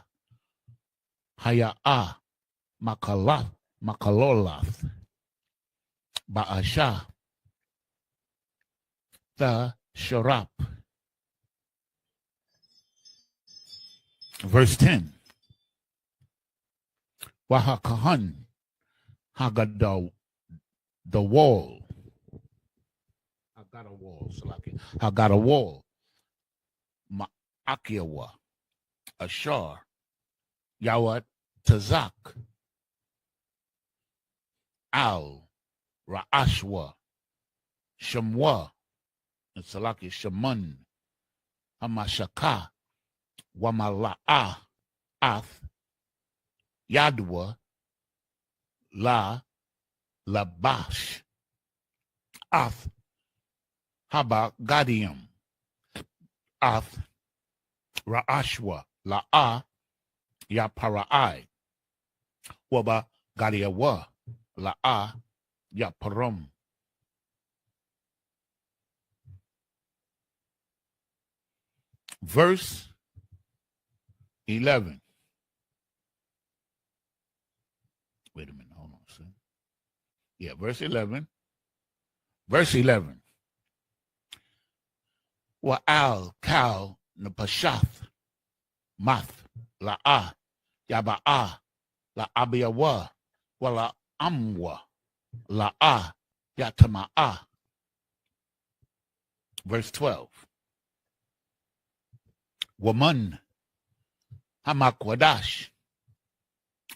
Haya'ah, Makalolath, Ba'asha, the Sharap. Verse 10. Wahakahan, Hagada, the wall. I got a wall, Salaki. I got a wall. Ma'akiawa, Ashar, Yawat, Tazak, Al, Ra'ashwa, Shamwa, and Salaki Shaman, Hamashaka, Wamala'a, Ath, Yadwa, La, Labash, Ath, Haba, Gadium, Ath, Ra'ashwa, La'a, Yapara'ai, Waba, Gadiawa, La'a, Yaparum. Verse 11. Wait a minute, hold on. See? Yeah, verse 11. Verse 11. Wa'al, Kal, Napashath, Math, La'a, Yaba'a, La'abiyawa, Wala Amwa, La'a, Yatama'a. Verse 12. Woman, Hamakwadash,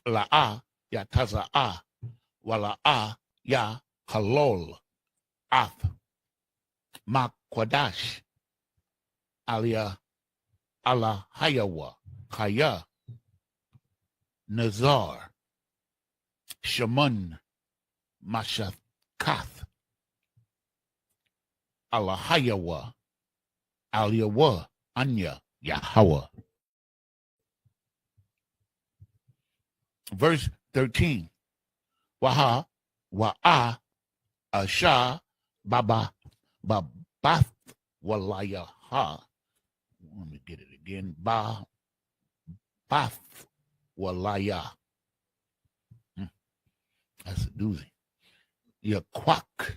La'a, Yataza'a, Wala'a, Ya Halol, Ath, Makwadash, Alia, Allah Hayawa, Kaya, Nazar, Shaman, Mashakath, Allah Hayawa, Aliyawa, Anya, Yahweh. Verse 13. Waha, Wa'a, Asha, Baba, Babath, Walaya, Ha. Let me get it again. Ba, Bath, Walaya. That's a doozy. Yaquak.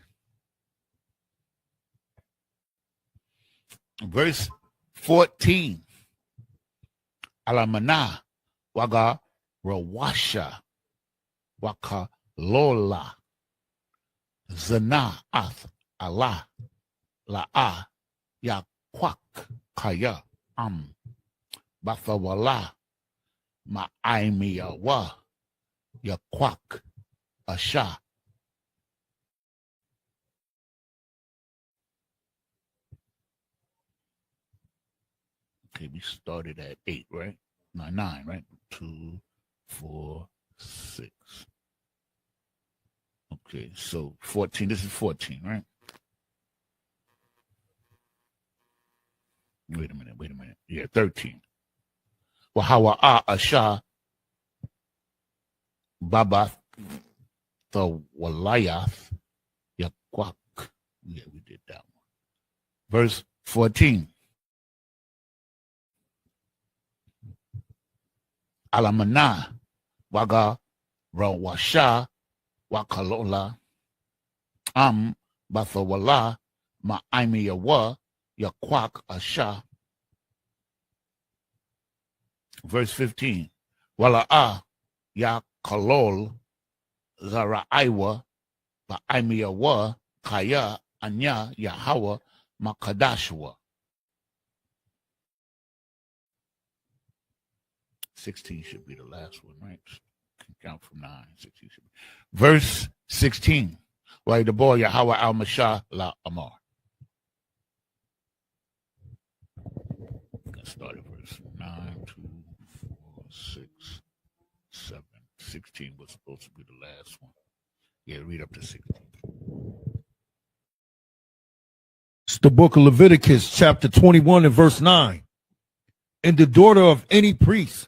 Verse 14. Alamana, Waga, Rawasha, Waka, Lola, Zana, Ath, Allah, La'a, Yaquak, Kaya, Bathawala, Ma'aimiyawa, Yaquak, Asha. Okay, we started at 8, right? No, 9, right? 2, 4, 6. Okay, so 14. This is 14, right? Wait a minute. Yeah, 13. Wahawa'a Asha Babath the Walayath Yaquak. Yeah, we did that one. Verse 14. Alamana Waga Rawasha Wakalola Bathawala Ma'imiyawa Yaquak Asha. Verse 15. Wala'a Yakalol Zaraiwa Ba'imiyawa Kaya Anya Yahweh Makadashwa. 16 should be the last one, right? Can count from 9. 16 should be. Verse 16. Why the boy Yahweh al Mashah la Amar. Let's start at verse 9, 2, 4, 6, 7. 16 was supposed to be the last one. Yeah, read up to 16. It's the book of Leviticus, chapter 21 and verse 9. And the daughter of any priest,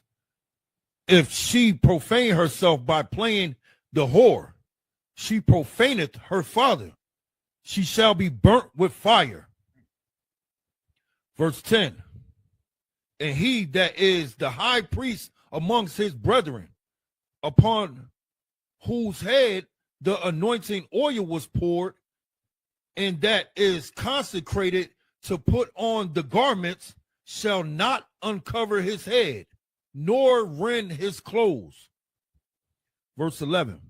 if she profane herself by playing the whore, she profaneth her father. She shall be burnt with fire. Verse 10. And he that is the high priest amongst his brethren, upon whose head the anointing oil was poured, and that is consecrated to put on the garments, shall not uncover his head, nor rend his clothes. Verse 11.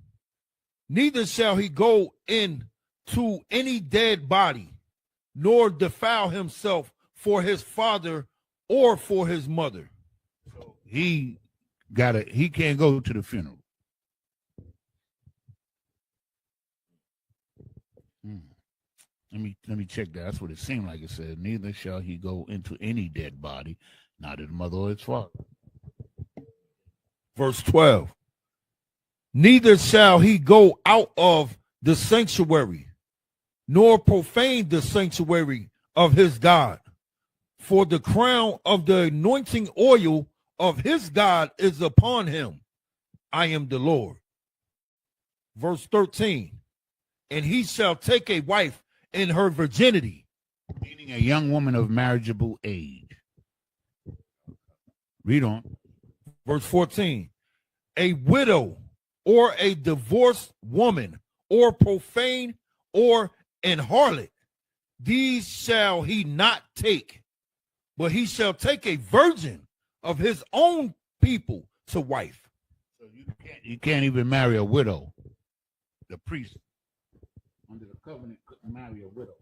Neither shall he go in to any dead body, nor defile himself for his father or for his mother. So he can't go to the funeral. Let me check that. That's what it seemed like it said. Neither shall he go into any dead body, not his mother or his father. Verse 12. Neither shall he go out of the sanctuary, nor profane the sanctuary of his God. For the crown of the anointing oil of his God is upon him. I am the Lord. Verse 13. And he shall take a wife in her virginity. Meaning a young woman of marriageable age. Read on. Verse 14. A widow or a divorced woman or profane or an harlot, these shall he not take, but he shall take a virgin of his own people to wife. So you can't even marry a widow. The priest under the covenant couldn't marry a widow.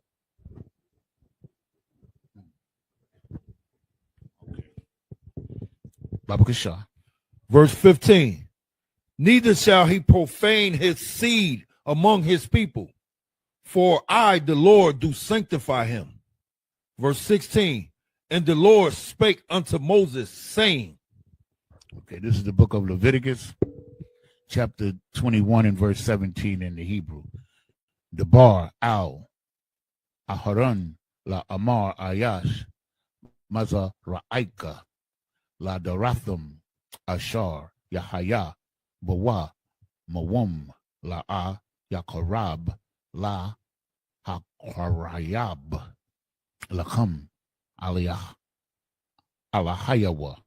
Okay. Baba Kasha. Verse 15. Neither shall he profane his seed among his people, for I, the Lord, do sanctify him. Verse 16. And the Lord spake unto Moses, saying. Okay, this is the book of Leviticus, chapter 21 and verse 17 in the Hebrew. Debar al Aharon la Amar Ayash Maza Ra'aika la Daratham Ashar Yahaya Bawa Mawum la A Yakarab la Hakarayab Lakam Aliyah Alahayawa.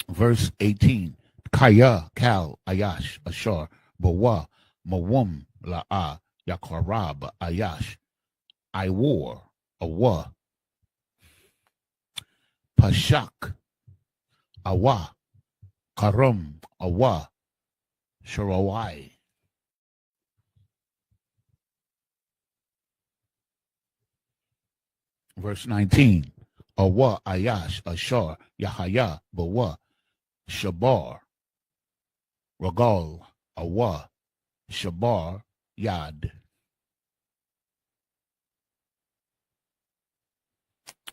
Verse 18. Kaya Kal Ayash Ashar Bawa Mawum la A Yakarab Ayash I war Awa Pashak Awa Karam Awa Sharawai. Verse 19. Awa Ayash Ashar Yahaya Bawa Shabar Ragal Awa Shabar Yad.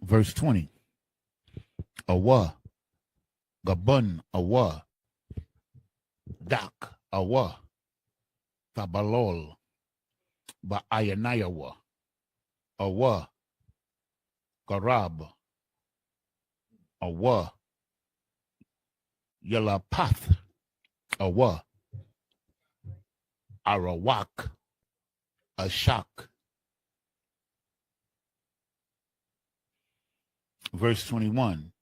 Verse 20. Awa Gabun Awa Dak Awa Tabalol Baayanayawa Awa Garab Awa Yalapath Awa Arawak Ashak. Verse 21.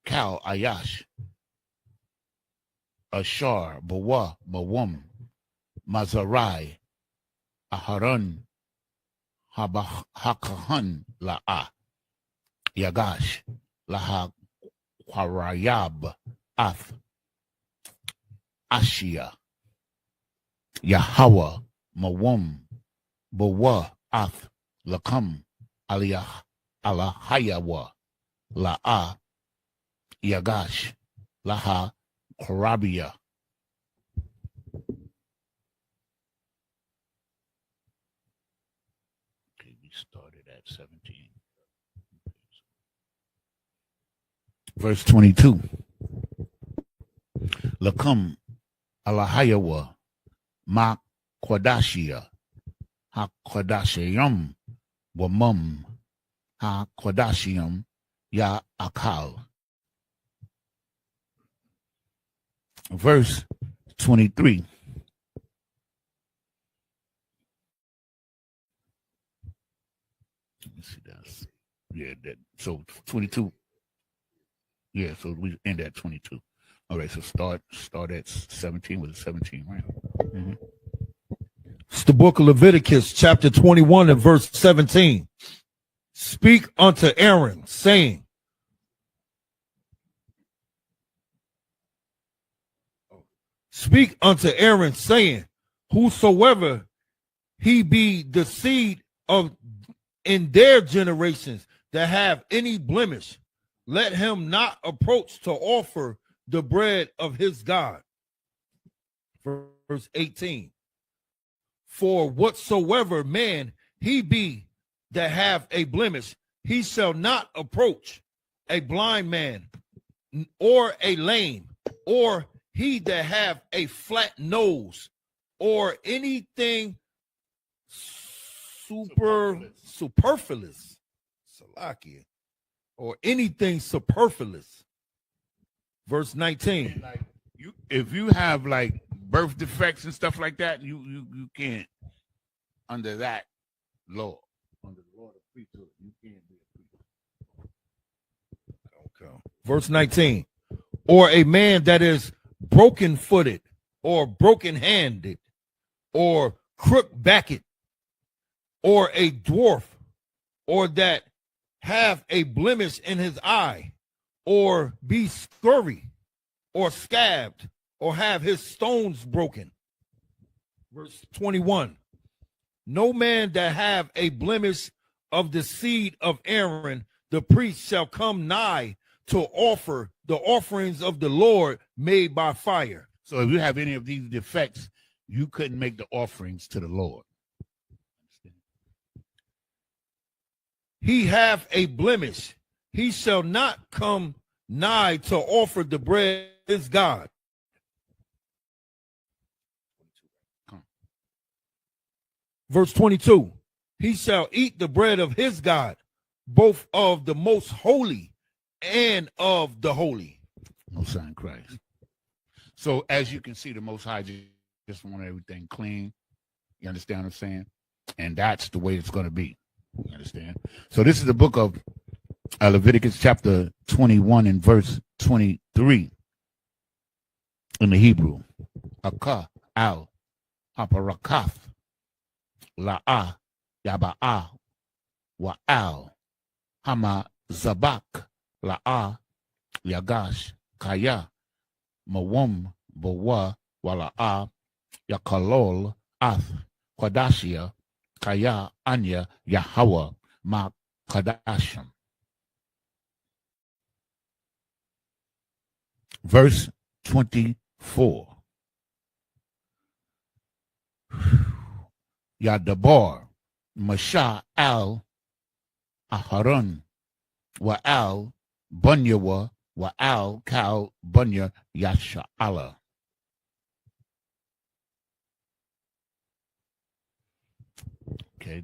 Kal Ayash Ashar Bawa Bawum Mazarai Aharon Hakahan La'a Yagash Laha Kwarayab Ath Ashia Yahweh Mawum Bawa Ath Lakam Aliyah Alahayawa La'a Yagash Laha Korabia. Okay, we started at 17. Verse 22. Lakam Alahayawa Ma Kodashia Ha Kodashayam Wamum Ha Kodashiam Ya Akal. Verse 23. Let me see that. Yeah, that. So 22. Yeah, so we end at 22. All right, so start at 17 with 17, right? Mhm. It's the book of Leviticus, chapter 21 and verse 17. Speak unto Aaron, saying, Speak unto Aaron, saying, whosoever he be the seed of in their generations that have any blemish, let him not approach to offer the bread of his God. Verse 18. For whatsoever man he be that have a blemish, he shall not approach a blind man, or a lame, or he that have a flat nose, or anything superfluous, Salakia, or anything superfluous. Verse 19. Like if you have like birth defects and stuff like that, you can't under that law. Under the law of priesthood, you can't be a priest. Okay. Verse 19. Or a man that is broken footed, or broken handed, or crook backed, or a dwarf, or that have a blemish in his eye, or be scurry, or scabbed, or have his stones broken. Verse 21. No man that have a blemish of the seed of Aaron, the priest, shall come nigh to offer the offerings of the Lord made by fire. So if you have any of these defects, you couldn't make the offerings to the Lord. He have a blemish, he shall not come nigh to offer the bread of his God. Verse 22. He shall eat the bread of his God, both of the most holy and of the holy. Most High in Christ. So as you can see, the Most High just want everything clean. You understand what I'm saying? And that's the way it's going to be. You understand? So this is the book of Leviticus chapter 21 and verse 23 in the Hebrew. Aka al haparakath la'ah yaba'ah wa'al hama zabak la'ah yagash kaya mawam bawa wala'ah yakalol ath kwadashia kaya anya Yahweh ma kadashim. Verse 24. Yadabar Masha al Aharon wa al Bunyawa wa al Kal Bunya Yasha'ala. Okay,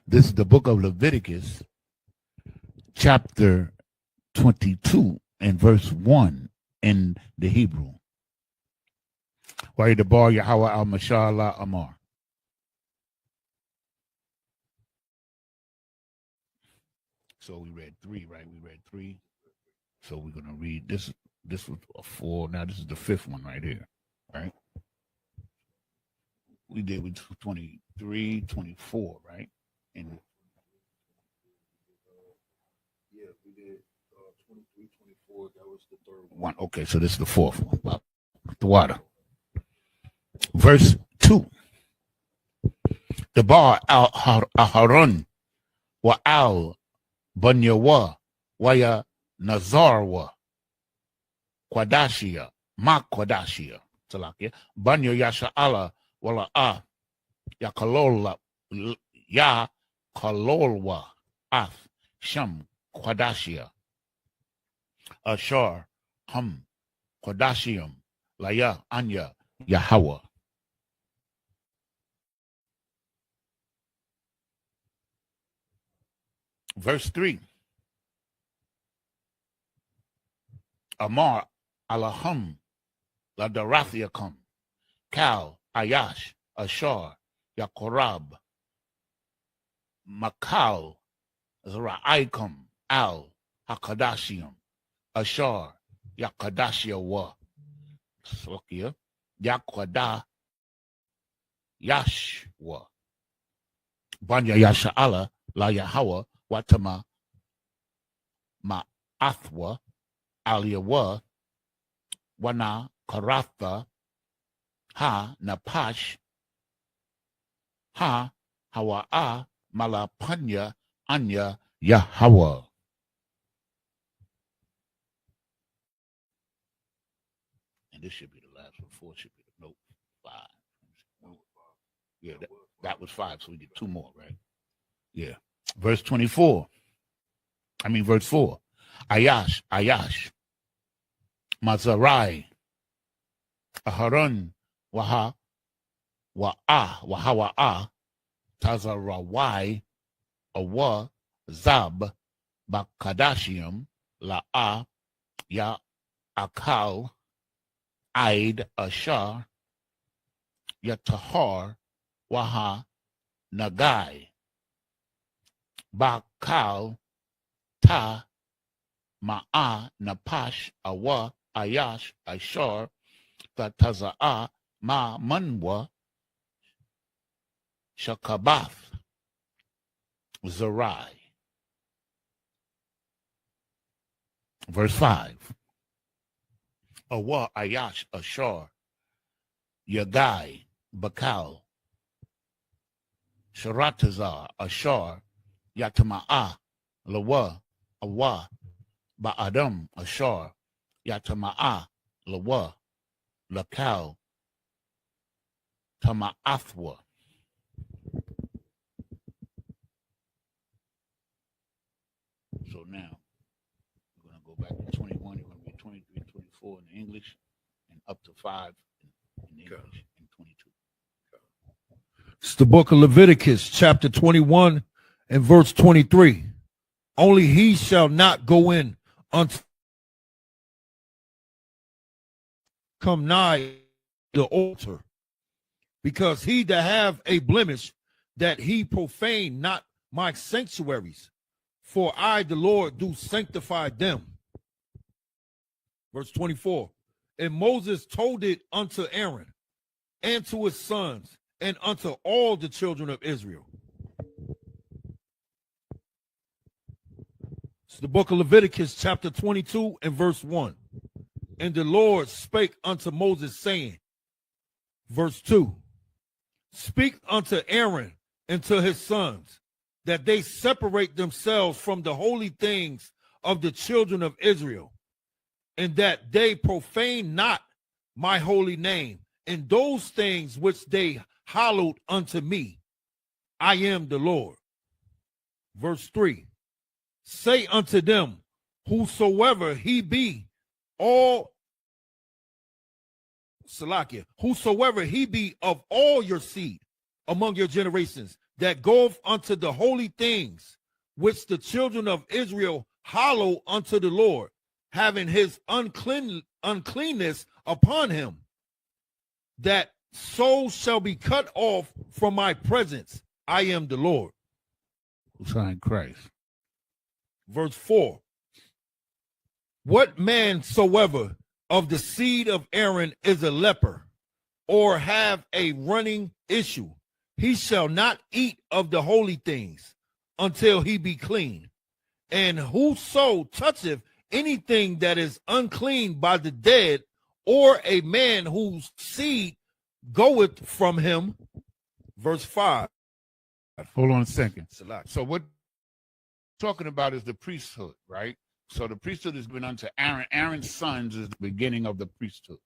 this is the book of Leviticus, chapter 22 and verse 1 in the Hebrew. Wa'id-dabar Yahweh al-Mashallah Amar. So we read 3, right? We read 3. So we're going to read this. This was a 4. Now this is the 5th one right here, right? We did with 23, 24, right? And yeah, we did 23, 24. That was the 3rd one. Okay, so this is the 4th one. The water. Verse 2. Dabar al Aharon wa al Bunyawa wa ya Nazarwa Kwadashia ma Kwadashia Salakia Banya Yasha'ala wala ya Kalola ya Kalolwa af Sham Kwadashia Ashar Hum Kwadashium Laya Anya Yahweh. Verse 3. Amar Alahum Ladarathiakum Kal Ayash Ashar Yakorab Makal Zra'aikum Al Hakadashium Ashar, Yakadashia wa. Slokia, Yakwada, Yashwa. Banya Yasha Allah, La Yahawa, Watama, Ma'athwa, Aliyawa, Wana, Karatha, Ha, Napash, Ha, Hawa'a, Malapanya, Anya, Yahweh. And this should be the last one. 4 should be the note 5. Yeah, that was 5, so we did 2 more, right? Yeah. Verse 4. Ayash, Mazarai, Aharon, Wahawa'a, Tazarawai, Awa, Zab, Bakadashium, La'a, Ya Akal, Aid, Ashar, Yatahar, Waha, Nagai, Bakal, Ta, Ma'a, Napash, Awa, Ayash, Ashar, Tataza'a, Ma Manwa, Shakabath, Zerai. Verse 5. Awa, Ayash, Ashar, Yagai, Bakal, Sharatazar, Ashar, Yatama'a, Lawa, Awa, Ba'adam, Ashar, Yatama'a, Lawa, Lakal, Tama'athwa. So now, we're going to go back to 21. You're going to be 23, 24 in English, and up to 5 in English, and 22. It's the book of Leviticus, chapter 21 and verse 23. Only he shall not go in unto come nigh the altar, because he that have a blemish, that he profane not my sanctuaries, for I, the Lord, do sanctify them. Verse 24. And Moses told it unto Aaron and to his sons and unto all the children of Israel. It's the book of Leviticus, chapter 22 and verse 1. And the Lord spake unto Moses, saying, verse 2, speak unto Aaron and to his sons, that they separate themselves from the holy things of the children of Israel, and that they profane not my holy name, and those things which they hallowed unto me. I am the Lord. Verse 3, say unto them, whosoever he be, whosoever he be of all your seed among your generations, that goeth unto the holy things which the children of Israel hallow unto the Lord, having his uncleanness upon him, that soul shall be cut off from my presence. I am the Lord. Sign Christ. Verse 4, what man soever of the seed of Aaron is a leper, or have a running issue, he shall not eat of the holy things until he be clean. And whoso toucheth anything that is unclean by the dead, or a man whose seed goeth from him. Verse 5. Hold on a second. So what we're talking about is the priesthood, right? So the priesthood has been unto Aaron. Aaron's sons is the beginning of the priesthood,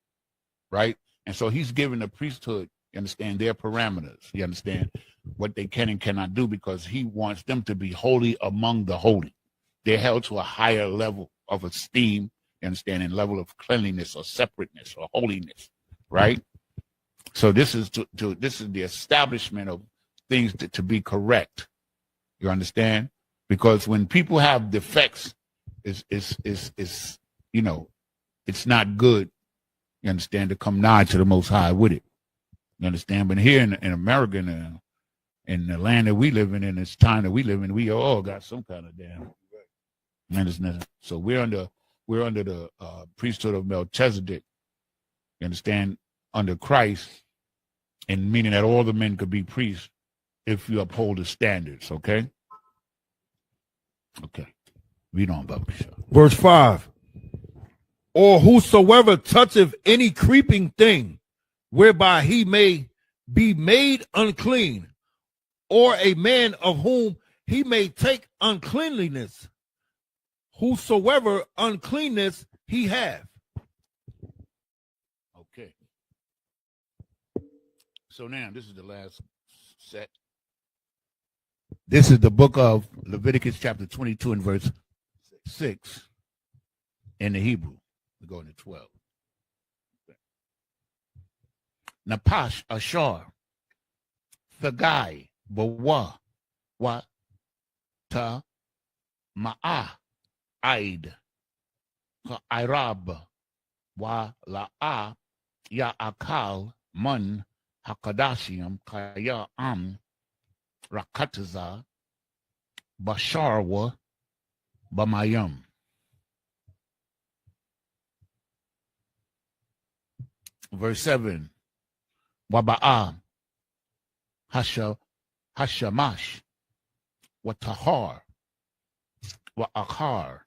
right? And so he's given the priesthood, you understand, their parameters. You understand what they can and cannot do, because he wants them to be holy among the holy. They're held to a higher level of esteem, you understand, and level of cleanliness or separateness or holiness, right? So this is this is the establishment of things to be correct. You understand? Because when people have defects, is you know, it's not good, you understand, to come nigh to the Most High with it. You understand? But here in America, in the land that we live in this time that we live in, we all got some kind of damn. You understand? So we're under we're under the priesthood of Melchizedek. You understand? Under Christ, and meaning that all the men could be priests if you uphold the standards. Okay. Okay. Read on, Baba. Verse 5. Or whosoever toucheth any creeping thing, whereby he may be made unclean, or a man of whom he may take uncleanliness, whosoever uncleanness he have. Okay. So now this is the last set. This is the book of Leviticus chapter 22 and verse 6 in the Hebrew. We're going to 12. Napash Ashar Thagai Bawa Wa Ta Ma'a Aid Irab Wa La'a Ya Akal Mun Hakadashim Kaya Rakataza Basharwa Bamayam. Verse 7. Waba'a Hashamash Watahar Wa'akar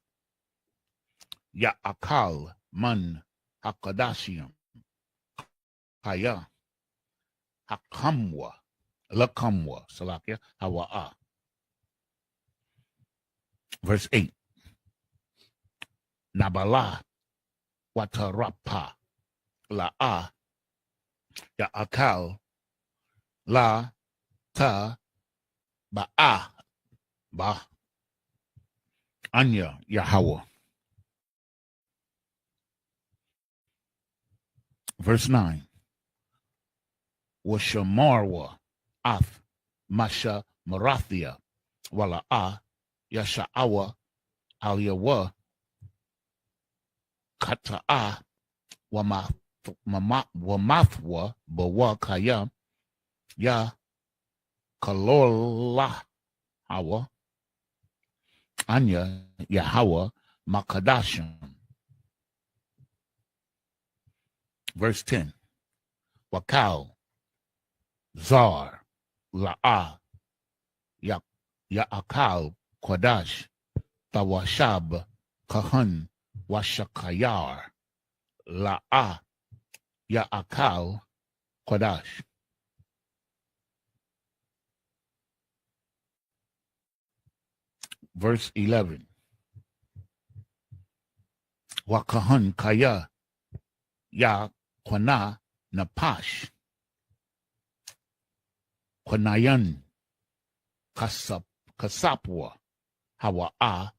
Ya'akal Man Hakadashim Kaya Hakamwa Lakamwa Salakia Hawa'a. Verse 8. Nabala Watarapa La'a Ya'akal La Ta Ba'a Ba Anya Yahweh. Verse 9. Washamarwa Ath Masha Marathia Wala'a Yasha'awa Aliyawa Kata'a Wamathwa Bawa Kaya Ya Kalola Hawa Anya Yahweh Makadashim. Verse 10. Wakal Zar La'a Ya'akal Kodash Tawashab Kahan Washakayar La'a Ya'akal Kodash. Verse 11. Wakahan Kaya Ya Kwana Napash Kwanayan Kasapwa Hawa'a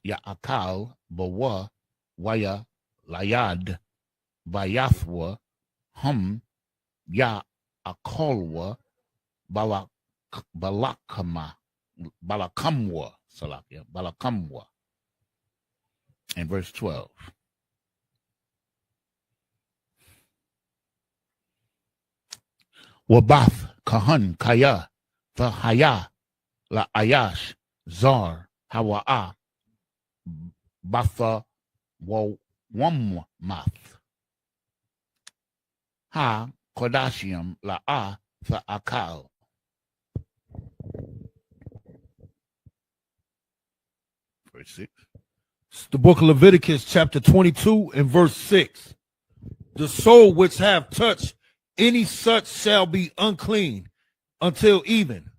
Ya'akal Bawa Waya Layad Bayathwa Hum Ya Akolwa Balakamwa Salakia Balakamwa. And verse 12. Wabath Kahan Kaya Vahaya La Ayash Zar Hawa'a Batha Wammath Ha Kodashium La'a Akal. Verse 6. It's the book of Leviticus chapter 22 and verse 6. The soul which have touched any such shall be unclean until even,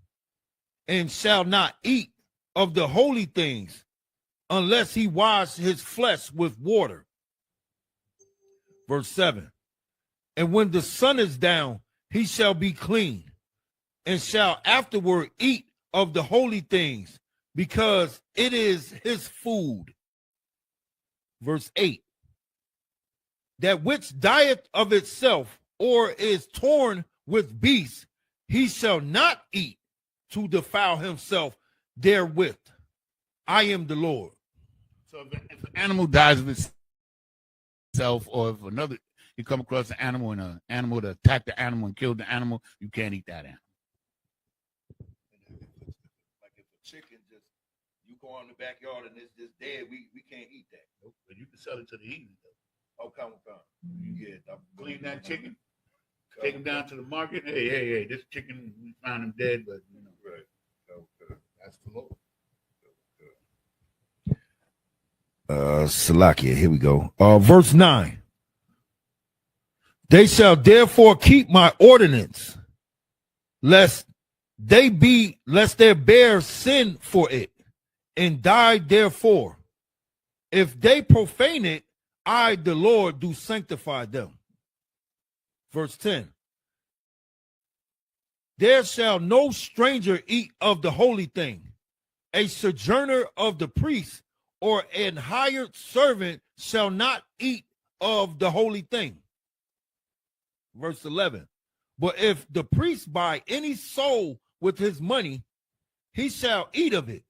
and shall not eat of the holy things unless he wash his flesh with water. Verse 7. And when the sun is down, he shall be clean, and shall afterward eat of the holy things, because it is his food. Verse 8. That which dieth of itself, or is torn with beasts, he shall not eat to defile himself therewith. I am the Lord. So if an animal dies of itself, or if another, you come across an animal and an animal to attack the animal and kill the animal, you can't eat that animal. Like if a chicken just, you go go in the backyard and it's just dead, we can't eat that. Nope, but you can sell it to the evening though. Oh, come. Yeah, clean that chicken, take him down to the market. Hey, this chicken, we found him dead, but you know, Right. Okay. that's the Lord. Salakia, here we go. Verse 9. They shall therefore keep my ordinance, lest there bear sin for it, and die therefore. If they profane it, I, the Lord, do sanctify them. Verse 10. There shall no stranger eat of the holy thing. A sojourner of the priest or an hired servant shall not eat of the holy thing. Verse 11. But if the priest buy any soul with his money, he shall eat of it.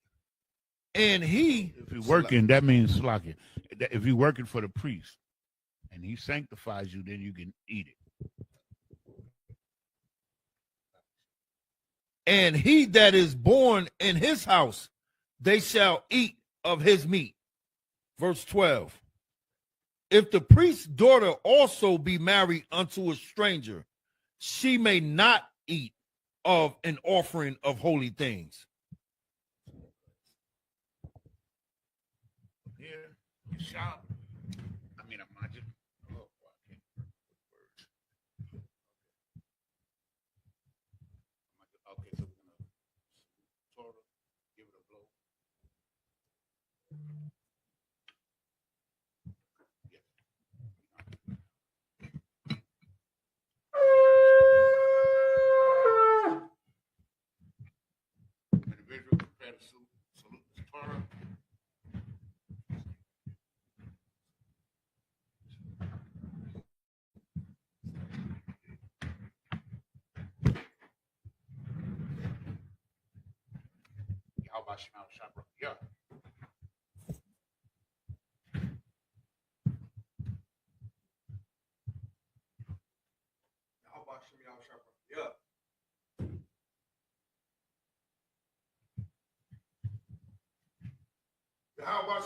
And he, if you're working, that means slacking. If you're working for the priest and he sanctifies you, then you can eat it. And he that is born in his house, they shall eat of his meat. Verse 12. If the priest's daughter also be married unto a stranger, she may not eat of an offering of holy things. Here, shop. I mean, imagine. Oh, I can't words. Okay, so we're gonna sort of give it a blow. Individual prepare to salute the Torah. Yahweh Shema Shabbat. Yeah. How about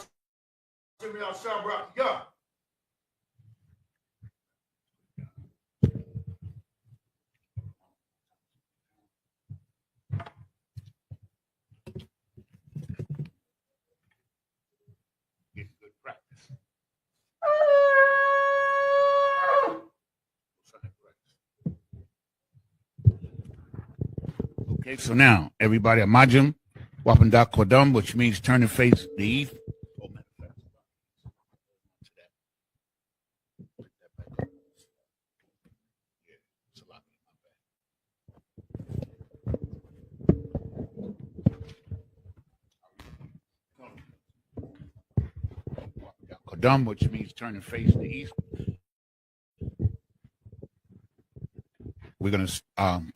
Shimmy al Shabbat? Yeah. Get good practice. Okay, so now everybody, Amajim, Wapandak Kodam, which means turn and face the east. Oh, matter of fact. Yeah, it's a lot. Kodam, which means turn and face the east. We're going to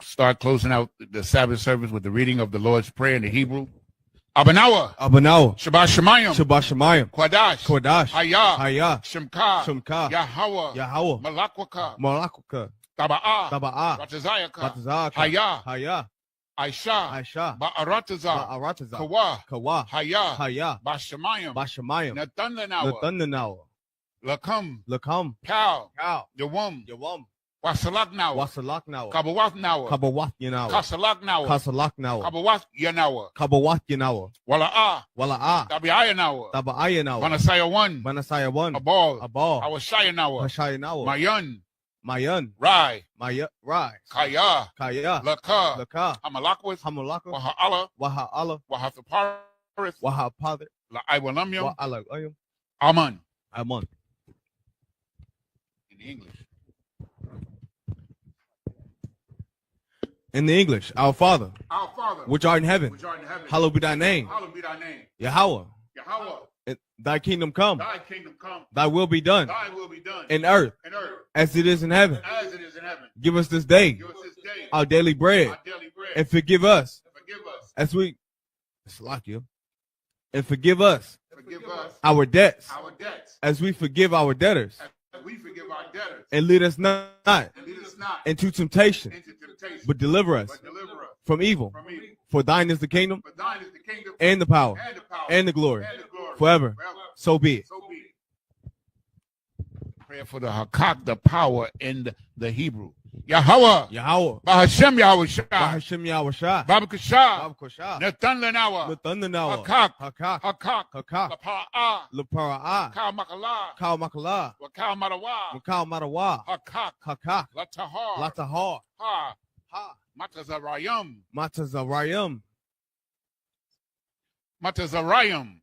start closing out the Sabbath service with the reading of the Lord's Prayer in the Hebrew. Abanawa, Shabbat Shemayim, Kodash, Hayah, Shemka, Yahweh, Malakwaka, Taba'a, Ratazayaka, Hayah, Aisha, Ba'arataza, Kawa, Hayah, Bashamayim, Nathanawa, Lakam, Kal, Yawam, Wasalaknawa, Kabawath Yanawa, Kabawath Yanawa, Wala'a, Tabiayanawa, Manasaya 1, Abal, Awashayanawa, Mayan, Rai, Kaya, Laka, Hamalakwas, Waha'ala, Wahaparis, La'aiwalamyam, Aman. In English. In the English, our Father, which art in heaven, hallowed be thy name. Yahweh, thy kingdom come, thy will be done, in earth, as it is in heaven. Give us this day our daily bread, and forgive us as we, and forgive us our debts, as we forgive our debtors. And lead us not into temptation, but deliver us from evil. For thine is the kingdom For thine is the kingdom and the power and the power and the glory and the glory forever. So be it. So be it. Prayer for the Hakak, the power in the Hebrew. Yahweh, Yahweh. Bahashem Yahweh Shah, Bahashem Yahweh Shah. Babakashah, Babakashah. Nathan Lenawa, Lathandanawa. Hakak, Hakak. Hakak, Hakak. Lapa'ah, Lapara'ah. Kal Makala, Kal Makala. Wakal Marawa, Makal Marawa. Hakak, Hakak. Latahar, Latahar. Ha, Ha. Matazarayam, Matazarayim. Matazarayam,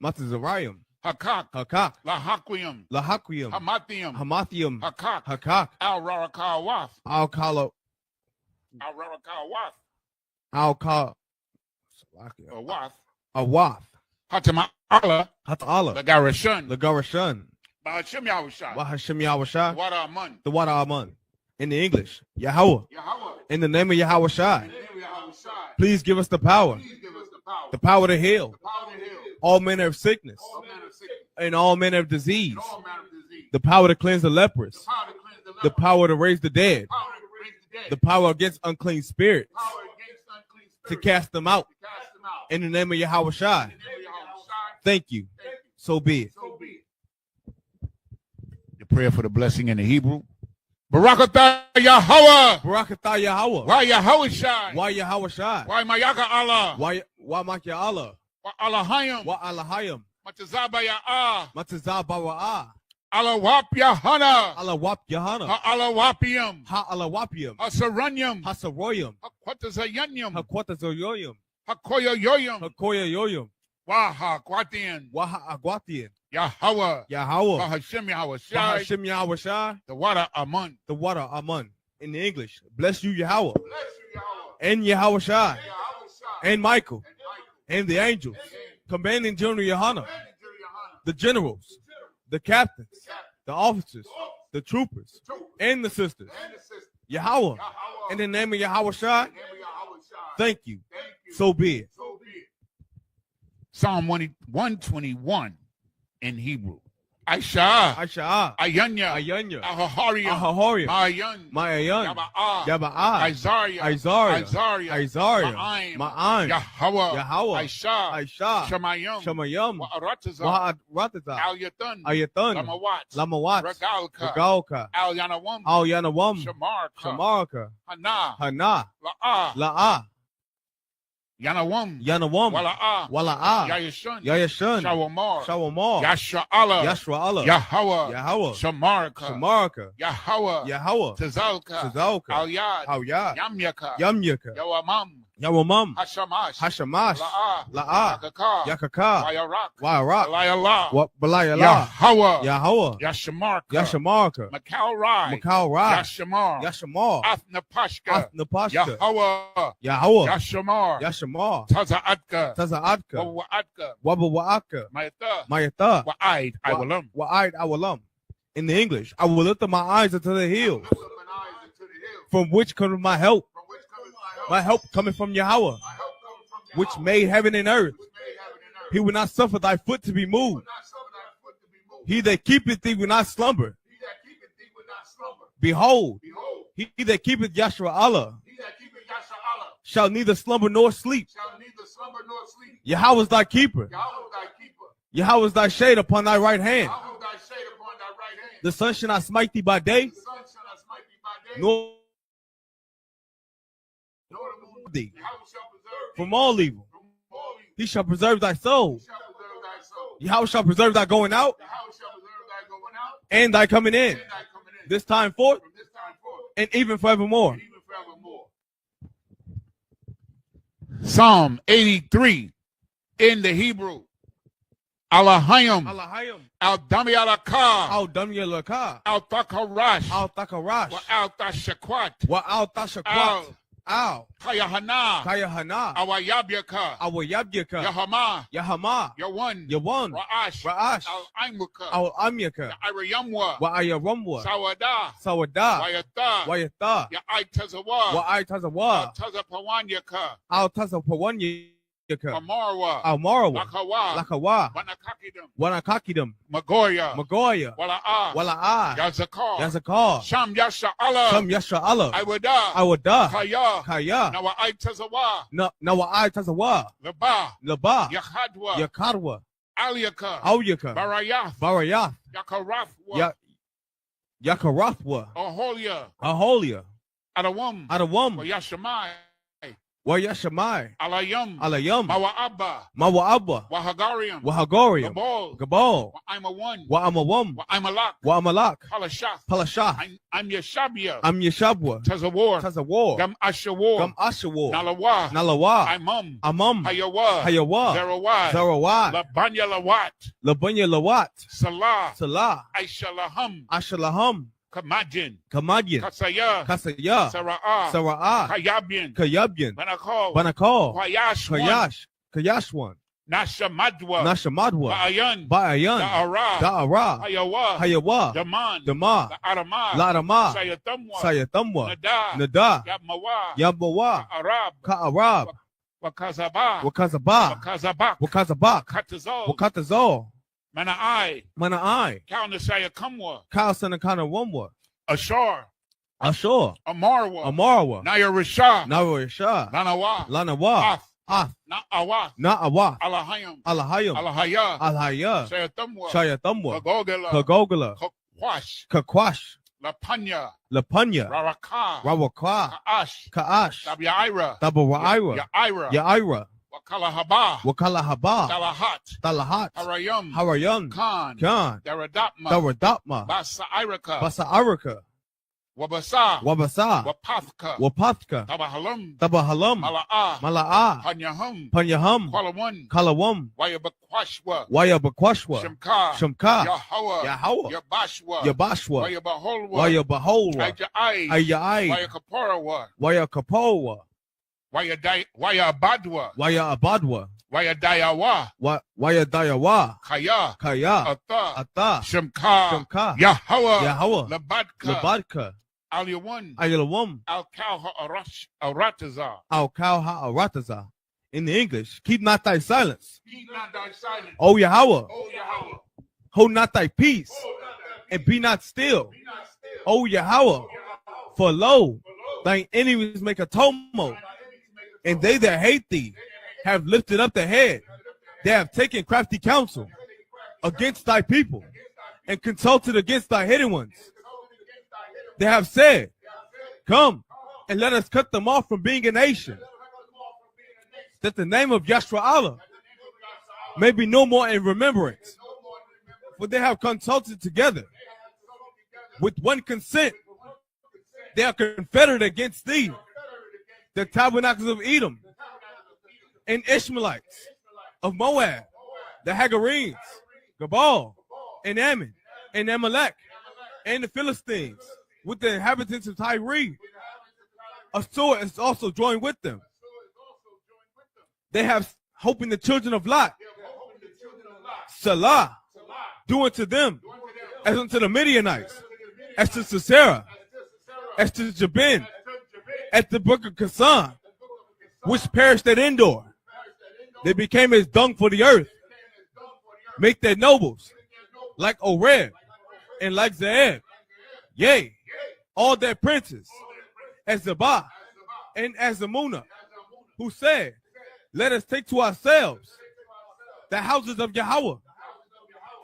Matazarayim. Hakak, Hakak. Lahaquium, Lahakuyim. Hamathium, Hamathium. Hakak, Hakak. Al Rarakawaf, Al-Kala. Al Rarakawaf, Al-Kala. Wath, Awath. Hatama Allah, Hata'ala. Lagarashun, Lagarashan. Bahashem Yahweh Shah, Bahashem Yahweh Shah. Wada Amun, The water Aman. In the English, Yahweh. Yahweh, In the name of Yahweh Shah. in the name of Yahweh Shah, Please give us the power. please give us the power, The power to heal power to heal all manner of sickness all manner of sickness, and all manner of disease. all manner of disease, The power to cleanse the lepers. power to cleanse the The leper, power to raise the dead. power to raise the dead, The power against unclean spirits. power against unclean To spirits, cast them out. to cast them out. In the name of Yahweh Shah. In the name of Yahweh Shah, Thank you. thank you. So be it. So be it. The prayer for the blessing in the Hebrew. Barakatah Yahweh. Barakatah Yahweh. Why Yahweh Shai? Why Yahweh Shah? Why Mayaka Allah? Why Makya Allah? Why Allahayim? Why Allahayim? Matazaba Ya'ah. Matazah Bara'ah. Allah Wap Yahana. Allah Wap Yahana. Ha Allah Wapium. Ha Allah Wapium. Ha Saranyam. Ha Saroyim. Ha Quatazayanyam. Ha Quatazoyoyim. Ha Koya Yoyam. Ha Koya Yoyim. Waha Quatian. Waha Agwatian. Yahweh. Yahweh. Bahashem Yahweh Shai. Bahashem Yahweh Shah. The water Amun. The water Aman. In the English, bless you Yahweh. Bless you, Yahweh. And Yahweh Shah. Yahweh Shai. And Michael. And Michael. And the angels. Commanding General Yohana. And Yahana. The generals. The captains. The officers. The troopers. And the sisters. And the sister. Yahweh. Yahweh. In the name of Yahweh Shah. In the name of Yahweh Shai. Thank you. Thank you. So be it. So be it. Psalm 121 in Hebrew. Aisha. Aisha. Ayanya. Ayanya. Ahahariam. Ahahorium. Mayan. Mayan. Yaba'ah. Yaba'ah. Isaiah. Isaiah. Isaiah. Isaiah. Ma'aim. Ma'aim. Yahweh. Yahweh. Aisha. Aisha. Shamayim. Shamayam. Wa'aratazah. Wa'aratazah. Al-Yatan. Ayatan. Lamawat. Lamawat. Regalka. Regalka. Al-Yanawam. Al-Yanawam. Shamarka. Shamarka. Hana. Hana. La'ah. La'ah. Yanawam. Yanawam. Wala'ah. Wala'ah. Yayashun. Yayashun. Shawamar. Shawamar. Yashra Allah. Yashra Allah. Yahweh. Yahweh. Shamarka. Shamarka. Yahweh. Yahweh. Tazalka. Tazalka. Al-Yad. Al-Yad. Yamyaka. Yamyaka. Yawamam. Yawamam. Hashamash. Hashamash. La'ah. La'ah. Yakaka. Yakaka. Wayarak. Wa'arak. Alayallah. What Balayallah. Yahweh. Yahweh. Yashamarka. Yashamarka. Makal Rai. Makal Rai. Yashamar. Yashamar. Athnapashka. Athnapashka. Yahweh. Yahweh. Yashamar. Yashamar. Taza'atka. Taza'atka. Wa'atka. Wabawa'aka. Mayata. Mayata. Wa'aid. Iwalam. Wa'aid awalam. In the English, I will lift up my eyes unto the hills, Lift up mine eyes unto the hill. from which cometh my help. From which cometh my help. My help cometh from Yahweh, My help cometh from which Yahweh, made heaven and earth. which made heaven and earth. He will not suffer thy foot to be moved. Not suffer thy foot to be moved. He that keepeth thee will not slumber. He that keepeth thee will not slumber. Behold, Behold, he that keepeth Yahshua Allah he that keepeth Yasha Allah shall neither slumber nor sleep. shall neither slumber nor sleep. Yahweh is thy keeper. Yahweh thy keeper. Yahweh is thy shade upon thy right hand. Yahweh thy shade upon thy right hand. The sun shall not smite thee by day, The sun shall not smite thee by day, nor nor the moon. thee Yahweh shall preserve thee from all evil. from all evil. He shall preserve thy soul. He shall preserve thy soul. Yahweh shall preserve thy going out Yahweh shall preserve thy going out and thy coming in, and thy coming in. this time forth From this time forth, and even forevermore. and even forevermore. Psalm 83 in the Hebrew. Allahayim. Allahayim. Al-Dami Alakah. Al Damyalaka. Al-Takarash. Al Takarash. Wa Al-Tashakwat. Wa Al Tashakwat. Al Kayahana. Kayahana. Awayabyaka. Awayabyaka. Yahama. Yahama. Yawan. Yawan. Ra'ash. Ra'ash. Al-Aimuka. Al Amyaka. Irayamwa. Wa Ayaramwa. Sawada. Sawada. Wayata. Wayata. Ya'ai Tazawa. Wa Ay Tazawa. Tazapawanyaka. Al Tazapawanya. Amarwa, Almarwa, Lakawa, Lakawa, Wanakakidum, Wanakakidum, Magoya, Magoya, Wala'a, Wala'a, Yazakar, Yazakar, Sham Yasha Allah, Sham Yasha Allah, Iwada, Awada, Kaya, Kaya, Nawa Tazawa, Nawa'ai Tazawa, Laba, Laba, Yakhadwa, Yakarwa, Aliyaka, Awyaka, Barayath, Barayath, Yakarathwa, Yakarathwa, Aholia, Aholia, Adawam, Adawam, Yashamai, Wayashamai, Alayam, Alayam, Mawa'abba, Mawa'abba, Wahagariam, Wahagorium, Gabal, Gabal, I'm a one, Wa'amawam, Imalak, Wa'amalak, Palashath, Palashah, I'm Yeshabia, Am Yeshabwa, Tazawar, Tazawar, Gam Ashawar, Gam Ashawar, Nalawa, Nalawa, Imam, Amam, Hayawa, Hayawa, Zarawai, Zarawai, Labanya Lawat, Labunya Lawat, Salah, Salah, Aishalaham, Ashalaham, Kamajin, Kamadyan, Kasaya, Kasaya, Sara'ah, Sara'ah, Kayabian, Kayabyan, Banakal, Banakal, Wayashwan, Kayash, Kayashwan, Nashamadwa, Nashamadwa, Ba'ayan, Ba'ayan, Da'ara, Da'ara, Hayawa, Hayawa, Daman, Dama, Arama, Larama, Sayatamwa, Sayatamwa, Nada, Nada, Yamawa, Yabawa, Arab, Ka'arab, Wakazaba, Wakazaba, Wakazabak, Wakazabak, Katazol, Wakatazol, Mana'ai, Mana'ai, Kaunasaya Kamwa, Kalasana Wumwa, Ashar, Ashur, Amarwa, Amarwa, Naya Risha, Nawarisha, Lanawa, Lanawa, Ath, Ath, Na'awa, Na'awa, Alahayam, Alahayam, Alahaya, Alhaya, Sayatamwa, Shayatamwa, Kagogala, Kagogala, Kakwash, Kakwash, Lapanya, Lapanya, Raraka, Rawaka, Kaash, Kaash, Tabiaira, Tabawaira, Yaira, Yaira, Wakalahaba, Wakalahaba, Dalahat, Talahat, Harayam, Harayan, Khan, Khan, Daradapma, Daradapma, Basa Iraka, Basa Araka, Wabasa, Wabasa, Wapathka, Wapathka, Tabahalam, Tabahalam, Mala'a, Mala'a, Panyahum, Panyaham, Kwalawan, Kalawam, Wayabakwashwa, Wayabakwashwa, Shamka, Shamka, Yahawa, Yahawa, Yabashwa, Yabashwa, Wayabaholwa, Wayabaholwa, Ayja'ai, Ayai, Wayakaporawa, Wayakapowa, Wayabadwa, Wayabadwa, Wayadayawa, Wayadayawa, Kaya, Kaya, Ata, Ata, Shamka, Shamka, Yahawa, Yahawa, Labadka, Labadka, Aliyawan, Ayalawam, Al-Kalha Arataza. Al-Kal Ha'arataza. In the English, keep not thy silence. Keep not thy silence, O Yahweh, O Yahweh. hold not thy peace, and be not still. O Yahweh, for lo, thine enemies make a tumult, and they that hate thee have lifted up the head. They have taken crafty counsel against thy people, and consulted against thy hidden ones. They have said, come, and let us cut them off from being a nation, that the name of Yahshua Allah may be no more in remembrance. For they have consulted together with one consent. They are confederate against thee, the tabernacles of Edom, and Ishmaelites of Moab, the Hagarenes, Gabal, and Ammon, and Amalek, and the Philistines, with the inhabitants of Tyre. Assur is also joined with them. They have hope in the children of Lot. Salah, do unto them as unto the Midianites, as to Sisera, as to Jabin, at the brook of Kasan, which perished at Endor. They became as dung for the earth. Make their nobles like Oreb and like Zeeb. Yea, all their princes, as Zabah and as Zamuna, who said, let us take to ourselves the houses of Yahweh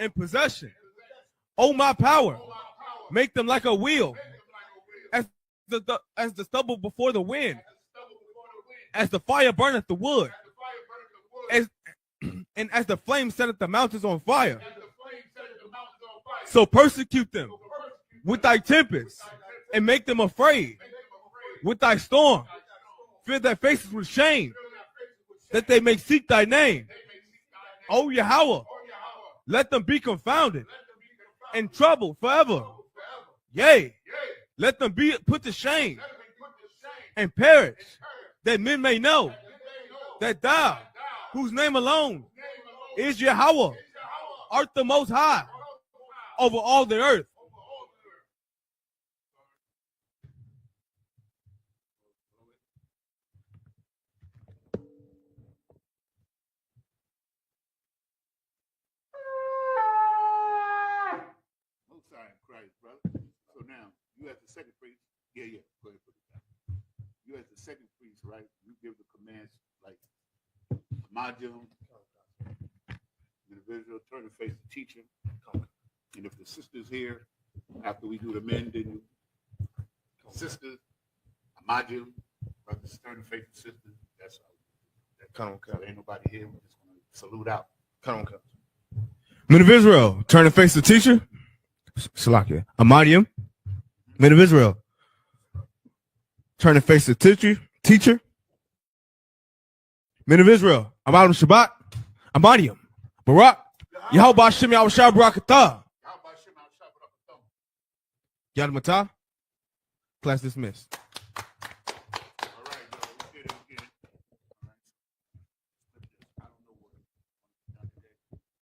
in possession. O my power, make them like a wheel, as the stubble before the wind, as the fire burneth the wood, and as the flame setteth the mountains on fire. So persecute them with thy tempest, and make them afraid with thy storm. Fill their faces with shame, that they may seek thy name. O Yahweh, let them be confounded and troubled forever. Yea, let them be put to shame and perish, that men may know that thou, whose name alone is Yahweh, art the most high over all the earth. the second priest, yeah. Go ahead, put it down. You as the second priest, right? You give the commands like Majum, individual, turn and face the teacher. And if the sister's here, after we do the men, then you sisters, Majum, brothers, turn and face the sisters. That's all. So ain't nobody here. We're just gonna salute out. Men of Israel, turn and face the teacher. Salakia. Amadium. Men of Israel, turn and face the teacher. Men of Israel, Amadim Shabbat. Amadium. Barak. Yahweh Hashem Yahweh Shah Barakatah. Yad Matah. Class dismissed.